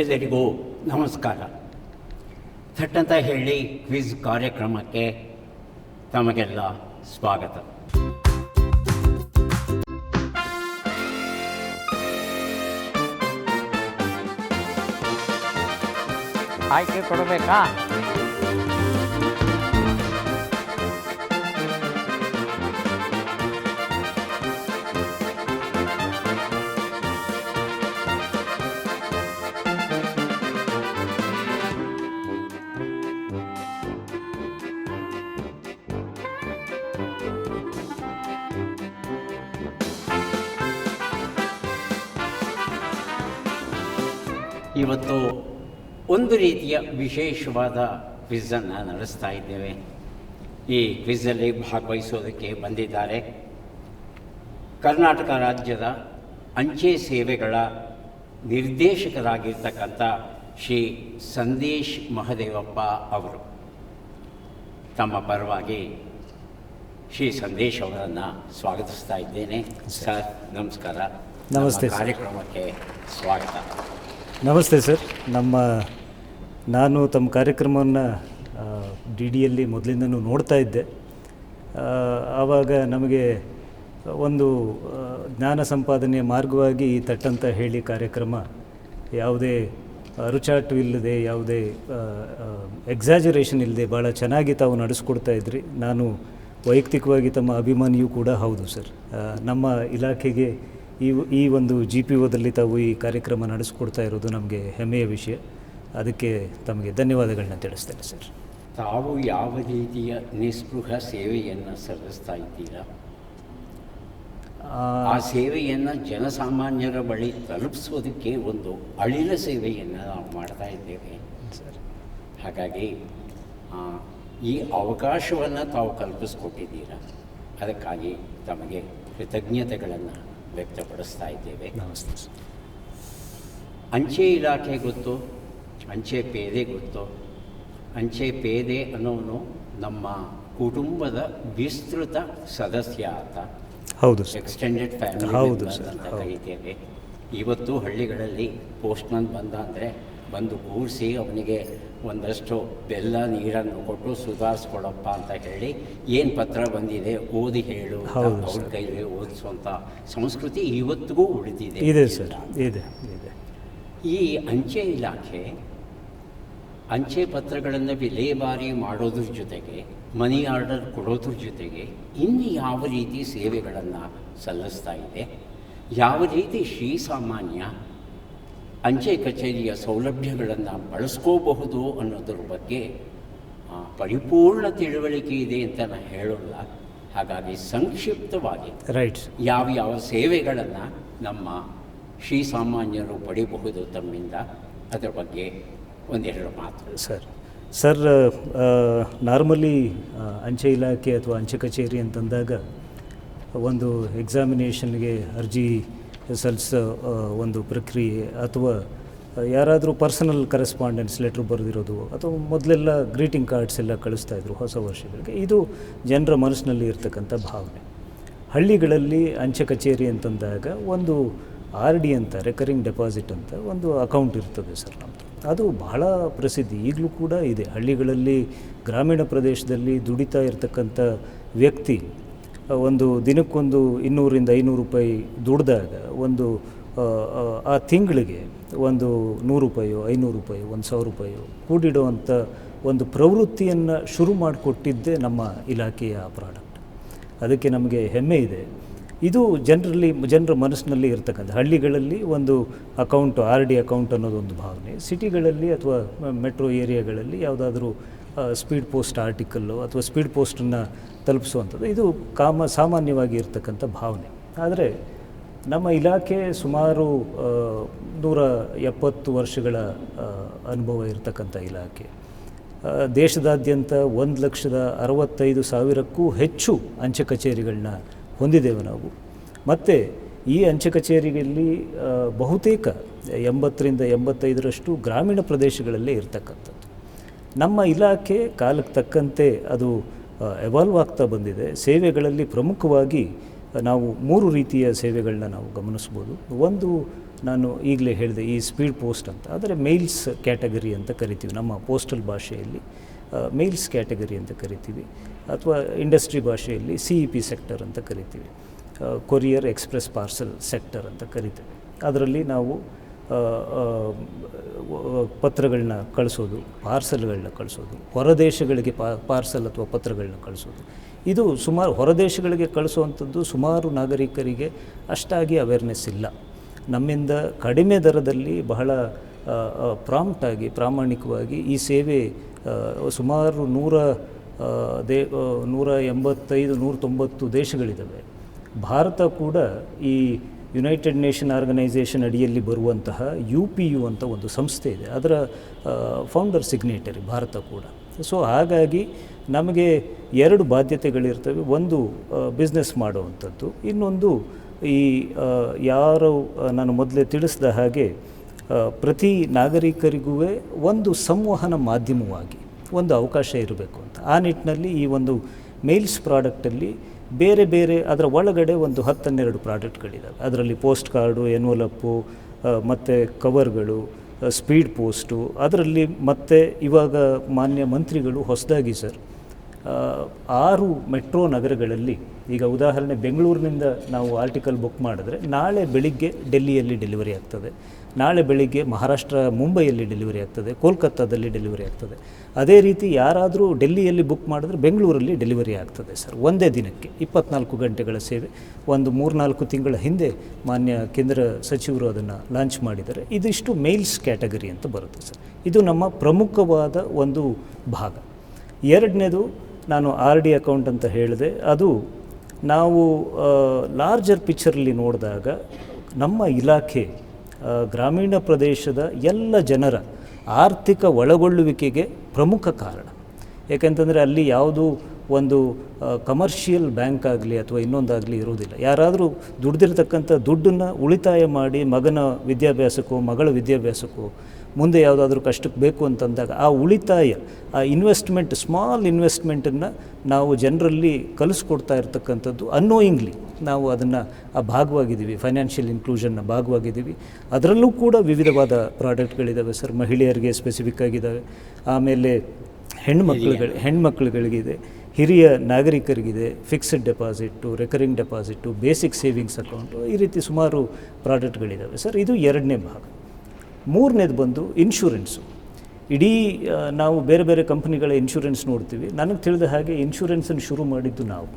ಎಲ್ಲರಿಗೂ ನಮಸ್ಕಾರ. ಥಟ್ಟಂತ ಹೇಳಿ ಕ್ವಿಜ್ ಕಾರ್ಯಕ್ರಮಕ್ಕೆ ತಮಗೆಲ್ಲ ಸ್ವಾಗತ. ಆಯ್ಕೆ ಕೊಡಬೇಕಾ? ಇವತ್ತು ಒಂದು ರೀತಿಯ ವಿಶೇಷವಾದ ಕ್ವಿಝನ್ನು ನಡೆಸ್ತಾ ಇದ್ದೇವೆ. ಈ ಕ್ವಿಝಲ್ಲಿ ಭಾಗವಹಿಸೋದಕ್ಕೆ ಬಂದಿದ್ದಾರೆ ಕರ್ನಾಟಕ ರಾಜ್ಯದ ಅಂಚೆ ಸೇವೆಗಳ ನಿರ್ದೇಶಕರಾಗಿರ್ತಕ್ಕಂಥ ಶ್ರೀ ಸಂದೇಶ್ ಮಹದೇವಪ್ಪ ಅವರು. ತಮ್ಮ ಪರವಾಗಿ ಶ್ರೀ ಸಂದೇಶ್ ಅವರನ್ನು ಸ್ವಾಗತಿಸ್ತಾ ಇದ್ದೇನೆ. ಸರ್ ನಮಸ್ಕಾರ. ನಮಸ್ತೆ. ಕಾರ್ಯಕ್ರಮಕ್ಕೆ ಸ್ವಾಗತ. ನಮಸ್ತೆ ಸರ್. ನಾನು ತಮ್ಮ ಕಾರ್ಯಕ್ರಮವನ್ನು ಡಿ.ಡಿಯಲ್ಲಿ ಮೊದಲಿಂದನೂ ನೋಡ್ತಾ ಇದ್ದೆ. ಆವಾಗ ನಮಗೆ ಒಂದು ಜ್ಞಾನ ಸಂಪಾದನೆಯ ಮಾರ್ಗವಾಗಿ ಈ ತಟ್ಟಂತ ಹೇಳಿ ಕಾರ್ಯಕ್ರಮ ಯಾವುದೇ ಅರುಚಾಟು ಇಲ್ಲದೆ, ಯಾವುದೇ ಎಕ್ಸಾಜರೇಷನ್ ಇಲ್ಲದೆ ಭಾಳ ಚೆನ್ನಾಗಿ ತಾವು ನಡೆಸ್ಕೊಡ್ತಾ ಇದ್ರಿ. ನಾನು ವೈಯಕ್ತಿಕವಾಗಿ ತಮ್ಮ ಅಭಿಮಾನಿಯೂ ಕೂಡ ಹೌದು ಸರ್. ನಮ್ಮ ಇಲಾಖೆಗೆ ಈ ಒಂದು GPOದಲ್ಲಿ ತಾವು ಈ ಕಾರ್ಯಕ್ರಮ ನಡೆಸ್ಕೊಡ್ತಾ ಇರೋದು ನಮಗೆ ಹೆಮ್ಮೆಯ ವಿಷಯ. ಅದಕ್ಕೆ ತಮಗೆ ಧನ್ಯವಾದಗಳನ್ನ ತಿಳಿಸ್ತೇನೆ ಸರ್. ತಾವು ಯಾವ ರೀತಿಯ ನಿಸ್ಪೃಹ ಸೇವೆಯನ್ನು ಸಲ್ಲಿಸ್ತಾ ಇದ್ದೀರಾ? ಆ ಸೇವೆಯನ್ನು ಜನಸಾಮಾನ್ಯರ ಬಳಿ ತಲುಪಿಸೋದಕ್ಕೆ ಒಂದು ಅಳಿಲ ಸೇವೆಯನ್ನು ನಾವು ಮಾಡ್ತಾ ಇದ್ದೇವೆ ಸರ್. ಹಾಗಾಗಿ ಈ ಅವಕಾಶವನ್ನು ತಾವು ಕಲ್ಪಿಸ್ಕೊಟ್ಟಿದ್ದೀರಾ. ಅದಕ್ಕಾಗಿ ತಮಗೆ ಕೃತಜ್ಞತೆಗಳನ್ನು ವ್ಯಕ್ತಪಡಿಸ್ತಾ ಇದ್ದೇವೆ. ನಮಸ್ತೆ ಸರ್. ಅಂಚೆ ಇಲಾಖೆ ಗೊತ್ತು, ಅಂಚೆ ಪೇದೆ ಗೊತ್ತು. ಅಂಚೆ ಪೇದೆ ಅನ್ನೋನು ನಮ್ಮ ಕುಟುಂಬದ ವಿಸ್ತೃತ ಸದಸ್ಯ ಅಂತ. ಹೌದು ಸರ್. ಎಕ್ಸ್ಟೆಂಡೆಡ್ ಫ್ಯಾಮಿಲಿ ಹೌದು ಸರ್ ಅಂತ ಕರೀತೇವೆ. ಇವತ್ತು ಹಳ್ಳಿಗಳಲ್ಲಿ ಪೋಸ್ಟ್ಮನ್ ಬಂದ ಅಂದರೆ ಬಂದು ಕೂರಿಸಿ ಅವನಿಗೆ ಒಂದಷ್ಟು ಬೆಲ್ಲ ನೀರನ್ನು ಕೊಟ್ಟು ಸುಧಾರಿಸ್ಕೊಳಪ್ಪ ಅಂತ ಹೇಳಿ ಏನು ಪತ್ರ ಬಂದಿದೆ ಓದಿ ಹೇಳು, ಅವ್ರ ಕೈಲಿ ಓದಿಸುವಂಥ ಸಂಸ್ಕೃತಿ ಇವತ್ತಿಗೂ ಉಳಿದಿದೆ. ಇದೆ ಸರ್, ಇದೆ ಇದೆ. ಈ ಅಂಚೆ ಇಲಾಖೆ ಅಂಚೆ ಪತ್ರಗಳನ್ನು ವಿಲೇವಾರಿ ಮಾಡೋದ್ರ ಜೊತೆಗೆ, ಮನಿ ಆರ್ಡರ್ ಕೊಡೋದ್ರ ಜೊತೆಗೆ ಇನ್ನು ಯಾವ ರೀತಿ ಸೇವೆಗಳನ್ನು ಸಲ್ಲಿಸ್ತಾ ಇದೆ, ಯಾವ ರೀತಿ ಶ್ರೀಸಾಮಾನ್ಯ ಅಂಚೆ ಕಚೇರಿಯ ಸೌಲಭ್ಯಗಳನ್ನು ಬಳಸ್ಕೋಬಹುದು ಅನ್ನೋದ್ರ ಬಗ್ಗೆ ಪರಿಪೂರ್ಣ ತಿಳುವಳಿಕೆ ಇದೆ ಅಂತ ನಾನು ಹೇಳೋಲ್ಲ. ಹಾಗಾಗಿ ಸಂಕ್ಷಿಪ್ತವಾಗಿ ಯಾವ ಸೇವೆಗಳನ್ನು ನಮ್ಮ ಶ್ರೀಸಾಮಾನ್ಯರು ಪಡಿಬಹುದು ತಮ್ಮಿಂದ, ಅದರ ಬಗ್ಗೆ ಒಂದೆರಡು ಮಾತು ಸರ್. ನಾರ್ಮಲಿ ಅಂಚೆ ಇಲಾಖೆ ಅಥವಾ ಅಂಚೆ ಕಚೇರಿ ಅಂತಂದಾಗ ಒಂದು ಎಕ್ಸಾಮಿನೇಷನ್ಗೆ ಅರ್ಜಿ ಸಲ್ಲಿಸೋ ಒಂದು ಪ್ರಕ್ರಿಯೆ, ಅಥವಾ ಯಾರಾದರೂ ಪರ್ಸನಲ್ ಕರೆಸ್ಪಾಂಡೆನ್ಸ್ ಲೆಟ್ರ್ ಬರೆದಿರೋದು, ಅಥವಾ ಮೊದಲೆಲ್ಲ ಗ್ರೀಟಿಂಗ್ ಕಾರ್ಡ್ಸ್ ಎಲ್ಲ ಕಳಿಸ್ತಾಯಿದ್ರು ಹೊಸ ವರ್ಷಗಳಿಗೆ. ಇದು ಜನರ ಮನಸ್ಸಿನಲ್ಲಿ ಇರ್ತಕ್ಕಂಥ ಭಾವನೆ. ಹಳ್ಳಿಗಳಲ್ಲಿ ಅಂಚೆ ಕಚೇರಿ ಅಂತಂದಾಗ ಒಂದು RD ಅಂತ, ರೆಕರಿಂಗ್ ಡೆಪಾಸಿಟ್ ಅಂತ ಒಂದು ಅಕೌಂಟ್ ಇರ್ತದೆ ಸರ್ ನಮ್ಮದು. ಅದು ಬಹಳ ಪ್ರಸಿದ್ಧಿ ಈಗಲೂ ಕೂಡ ಇದೆ. ಹಳ್ಳಿಗಳಲ್ಲಿ ಗ್ರಾಮೀಣ ಪ್ರದೇಶದಲ್ಲಿ ದುಡಿತಾ ಇರ್ತಕ್ಕಂಥ ವ್ಯಕ್ತಿ ಒಂದು ದಿನಕ್ಕೊಂದು 200 ರಿಂದ 500 ರೂಪಾಯಿ ದುಡಿದಾಗ ಒಂದು ಆ ತಿಂಗಳಿಗೆ ಒಂದು 100 ರೂಪಾಯೋ 500 ರೂಪಾಯೋ 1000 ರೂಪಾಯೋ ಕೂಡಿಡುವಂಥ ಒಂದು ಪ್ರವೃತ್ತಿಯನ್ನು ಶುರು ಮಾಡಿಕೊಟ್ಟಿದ್ದೇ ನಮ್ಮ ಇಲಾಖೆಯ ಪ್ರಾಡಕ್ಟ್. ಅದಕ್ಕೆ ನಮಗೆ ಹೆಮ್ಮೆ ಇದೆ. ಇದು ಜನರ ಮನಸ್ಸಿನಲ್ಲಿ ಇರ್ತಕ್ಕಂಥ, ಹಳ್ಳಿಗಳಲ್ಲಿ ಒಂದು ಅಕೌಂಟ್, RD ಅಕೌಂಟ್ ಅನ್ನೋದೊಂದು ಭಾವನೆ. ಸಿಟಿಗಳಲ್ಲಿ ಅಥವಾ ಮೆಟ್ರೋ ಏರಿಯಾಗಳಲ್ಲಿ ಯಾವುದಾದ್ರೂ ಸ್ಪೀಡ್ ಪೋಸ್ಟ್ ಆರ್ಟಿಕಲ್ಲು ಅಥವಾ ಸ್ಪೀಡ್ ಪೋಸ್ಟನ್ನು ತಲುಪಿಸುವಂಥದ್ದು ಇದು ಸಾಮಾನ್ಯವಾಗಿ ಇರ್ತಕ್ಕಂಥ ಭಾವನೆ. ಆದರೆ ನಮ್ಮ ಇಲಾಖೆ ಸುಮಾರು 170 ವರ್ಷಗಳ ಅನುಭವ ಇರತಕ್ಕಂಥ ಇಲಾಖೆ. ದೇಶದಾದ್ಯಂತ 1,65,000ಕ್ಕೂ ಹೆಚ್ಚು ಅಂಚೆ ಕಚೇರಿಗಳನ್ನ ಹೊಂದಿದ್ದೇವೆ ನಾವು. ಮತ್ತು ಈ ಅಂಚೆ ಕಚೇರಿಯಲ್ಲಿ ಬಹುತೇಕ 80 ರಿಂದ 85% ಗ್ರಾಮೀಣ ಪ್ರದೇಶಗಳಲ್ಲೇ ಇರ್ತಕ್ಕಂಥದ್ದು. ನಮ್ಮ ಇಲಾಖೆ ಕಾಲಕ್ಕೆ ತಕ್ಕಂತೆ ಅದು ಎವಾಲ್ವ್ ಆಗ್ತಾ ಬಂದಿದೆ. ಸೇವೆಗಳಲ್ಲಿ ಪ್ರಮುಖವಾಗಿ ನಾವು 3 ರೀತಿಯ ಸೇವೆಗಳನ್ನ ನಾವು ಗಮನಿಸ್ಬೋದು. ಒಂದು ನಾನು ಈಗಲೇ ಹೇಳಿದೆ ಈ ಸ್ಪೀಡ್ ಪೋಸ್ಟ್ ಅಂತ, ಆದರೆ ಮೇಲ್ಸ್ ಕ್ಯಾಟಗರಿ ಅಂತ ಕರಿತೀವಿ ನಮ್ಮ ಪೋಸ್ಟಲ್ ಭಾಷೆಯಲ್ಲಿ, ಮೇಲ್ಸ್ ಕ್ಯಾಟಗರಿ ಅಂತ ಕರಿತೀವಿ, ಅಥವಾ ಇಂಡಸ್ಟ್ರಿ ಭಾಷೆಯಲ್ಲಿ CEP ಸೆಕ್ಟರ್ ಅಂತ ಕರಿತೀವಿ, ಕೊರಿಯರ್ ಎಕ್ಸ್ಪ್ರೆಸ್ ಪಾರ್ಸಲ್ ಸೆಕ್ಟರ್ ಅಂತ ಕರಿತೀವಿ. ಅದರಲ್ಲಿ ನಾವು ಪತ್ರಗಳನ್ನ ಕಳಿಸೋದು, ಪಾರ್ಸಲ್ಗಳನ್ನ ಕಳಿಸೋದು, ಹೊರದೇಶಗಳಿಗೆ ಪಾರ್ಸಲ್ ಅಥವಾ ಪತ್ರಗಳನ್ನ ಕಳಿಸೋದು, ಇದು ಸುಮಾರು ಹೊರದೇಶಗಳಿಗೆ ಕಳಿಸುವಂಥದ್ದು ಸುಮಾರು ನಾಗರಿಕರಿಗೆ ಅಷ್ಟಾಗಿ ಅವೇರ್ನೆಸ್ ಇಲ್ಲ. ನಮ್ಮಿಂದ ಕಡಿಮೆ ದರದಲ್ಲಿ ಬಹಳ ಪ್ರಾಂಪ್ಟಾಗಿ ಪ್ರಾಮಾಣಿಕವಾಗಿ ಈ ಸೇವೆ ಸುಮಾರು 185-190 ದೇಶಗಳಿದ್ದಾವೆ. ಭಾರತ ಕೂಡ ಈ ಯುನೈಟೆಡ್ ನೇಷನ್ ಆರ್ಗನೈಸೇಷನ್ ಅಡಿಯಲ್ಲಿ ಬರುವಂತಹ UPU ಅಂತ ಒಂದು ಸಂಸ್ಥೆ ಇದೆ, ಅದರ ಫೌಂಡರ್ ಸಿಗ್ನೇಟರಿ ಭಾರತ ಕೂಡ. ಸೊ ಹಾಗಾಗಿ ನಮಗೆ 2 ಬಾಧ್ಯತೆಗಳಿರ್ತವೆ. ಒಂದು ಬಿಸ್ನೆಸ್ ಮಾಡುವಂಥದ್ದು, ಇನ್ನೊಂದು ಈ ಯಾರು ನಾನು ಮೊದಲೇ ತಿಳಿಸಿದ ಹಾಗೆ ಪ್ರತಿ ನಾಗರಿಕರಿಗೂ ಒಂದು ಸಂವಹನ ಮಾಧ್ಯಮವಾಗಿ ಒಂದು ಅವಕಾಶ ಇರಬೇಕು ಅಂತ. ಆ ನಿಟ್ಟಿನಲ್ಲಿ ಈ ಒಂದು ಮೇಲ್ಸ್ ಪ್ರಾಡಕ್ಟಲ್ಲಿ ಬೇರೆ ಬೇರೆ ಅದರ ಒಳಗಡೆ ಒಂದು 10-12 ಪ್ರಾಡಕ್ಟ್ಗಳಿದ್ದಾವೆ. ಅದರಲ್ಲಿ ಪೋಸ್ಟ್ ಕಾರ್ಡು, ಎನ್ವಲಪ್ಪು, ಮತ್ತು ಕವರ್ಗಳು, ಸ್ಪೀಡ್ ಪೋಸ್ಟು, ಅದರಲ್ಲಿ ಮತ್ತು ಇವಾಗ ಮಾನ್ಯ ಮಂತ್ರಿಗಳು ಹೊಸದಾಗಿ ಸರ್ 6 ಮೆಟ್ರೋ ನಗರಗಳಲ್ಲಿ, ಈಗ ಉದಾಹರಣೆ ಬೆಂಗಳೂರಿನಿಂದ ನಾವು ಆರ್ಟಿಕಲ್ ಬುಕ್ ಮಾಡಿದ್ರೆ ನಾಳೆ ಬೆಳಿಗ್ಗೆ ಡೆಲ್ಲಿಯಲ್ಲಿ ಡೆಲಿವರಿ ಆಗ್ತದೆ, ನಾಳೆ ಬೆಳಿಗ್ಗೆ ಮಹಾರಾಷ್ಟ್ರ ಮುಂಬೈಯಲ್ಲಿ ಡೆಲಿವರಿ ಆಗ್ತದೆ, ಕೋಲ್ಕತ್ತಾದಲ್ಲಿ ಡೆಲಿವರಿ ಆಗ್ತದೆ. ಅದೇ ರೀತಿ ಯಾರಾದರೂ ಡೆಲ್ಲಿಯಲ್ಲಿ ಬುಕ್ ಮಾಡಿದ್ರೆ ಬೆಂಗಳೂರಲ್ಲಿ ಡೆಲಿವರಿ ಆಗ್ತದೆ ಸರ್, ಒಂದೇ ದಿನಕ್ಕೆ 24 ಗಂಟೆಗಳ ಸೇವೆ. ಒಂದು 3-4 ತಿಂಗಳ ಹಿಂದೆ ಮಾನ್ಯ ಕೇಂದ್ರ ಸಚಿವರು ಅದನ್ನು ಲಾಂಚ್ ಮಾಡಿದ್ದಾರೆ. ಇದಿಷ್ಟು ಮೇಲ್ಸ್ ಕ್ಯಾಟಗರಿ ಅಂತ ಬರುತ್ತೆ ಸರ್. ಇದು ನಮ್ಮ ಪ್ರಮುಖವಾದ ಒಂದು ಭಾಗ. ಎರಡನೇದು ನಾನು RD ಅಕೌಂಟ್ ಅಂತ ಹೇಳಿದೆ. ಅದು ನಾವು ಲಾರ್ಜರ್ ಪಿಕ್ಚರಲ್ಲಿ ನೋಡಿದಾಗ ನಮ್ಮ ಇಲಾಖೆ ಗ್ರಾಮೀಣ ಪ್ರದೇಶದ ಎಲ್ಲ ಜನರ ಆರ್ಥಿಕ ಒಳಗೊಳ್ಳುವಿಕೆಗೆ ಪ್ರಮುಖ ಕಾರಣ. ಏಕೆಂತಂದರೆ ಅಲ್ಲಿ ಯಾವುದೂ ಒಂದು ಕಮರ್ಷಿಯಲ್ ಬ್ಯಾಂಕ್ ಆಗಲಿ ಅಥವಾ ಇನ್ನೊಂದಾಗಲಿ ಇರೋದಿಲ್ಲ. ಯಾರಾದರೂ ದುಡ್ದಿರ್ತಕ್ಕಂಥ ದುಡ್ಡನ್ನು ಉಳಿತಾಯ ಮಾಡಿ ಮಗನ ವಿದ್ಯಾಭ್ಯಾಸಕ್ಕೋ ಮಗಳ ವಿದ್ಯಾಭ್ಯಾಸಕ್ಕೋ ಮುಂದೆ ಯಾವುದಾದ್ರೂ ಕಷ್ಟಕ್ಕೆ ಬೇಕು ಅಂತಂದಾಗ ಆ ಉಳಿತಾಯ, ಆ ಇನ್ವೆಸ್ಟ್ಮೆಂಟ್, ಸ್ಮಾಲ್ ಇನ್ವೆಸ್ಟ್ಮೆಂಟನ್ನು ನಾವು ಜನರಲ್ಲಿ ಕಲಿಸ್ಕೊಡ್ತಾ ಇರ್ತಕ್ಕಂಥದ್ದು ಅನ್ನೋಯಿಂಗ್ಲಿ ನಾವು ಅದನ್ನು ಆ ಭಾಗವಾಗಿದ್ದೀವಿ, ಫೈನಾನ್ಷಿಯಲ್ ಇನ್ಕ್ಲೂಷನ್ನ ಭಾಗವಾಗಿದ್ದೀವಿ. ಅದರಲ್ಲೂ ಕೂಡ ವಿವಿಧವಾದ ಪ್ರಾಡಕ್ಟ್ಗಳಿದ್ದಾವೆ ಸರ್. ಮಹಿಳೆಯರಿಗೆ ಸ್ಪೆಸಿಫಿಕ್ ಆಗಿದ್ದಾವೆ, ಆಮೇಲೆ ಹೆಣ್ಮಕ್ಳುಗಳಿಗಿದೆ, ಹಿರಿಯ ನಾಗರಿಕರಿಗಿದೆ, fixed deposit, recurring deposit, basic savings account, ಈ ರೀತಿ ಸುಮಾರು ಪ್ರಾಡಕ್ಟ್ಗಳಿದ್ದಾವೆ ಸರ್. ಇದು ಎರಡನೇ ಭಾಗ. ಮೂರನೇದು ಬಂದು ಇನ್ಶೂರೆನ್ಸು. ಇಡೀ ನಾವು ಬೇರೆ ಬೇರೆ ಕಂಪ್ನಿಗಳ ಇನ್ಶೂರೆನ್ಸ್ ನೋಡ್ತೀವಿ. ನನಗೆ ತಿಳಿದ ಹಾಗೆ ಇನ್ಶೂರೆನ್ಸನ್ನು ಶುರು ಮಾಡಿದ್ದು ನಾವು.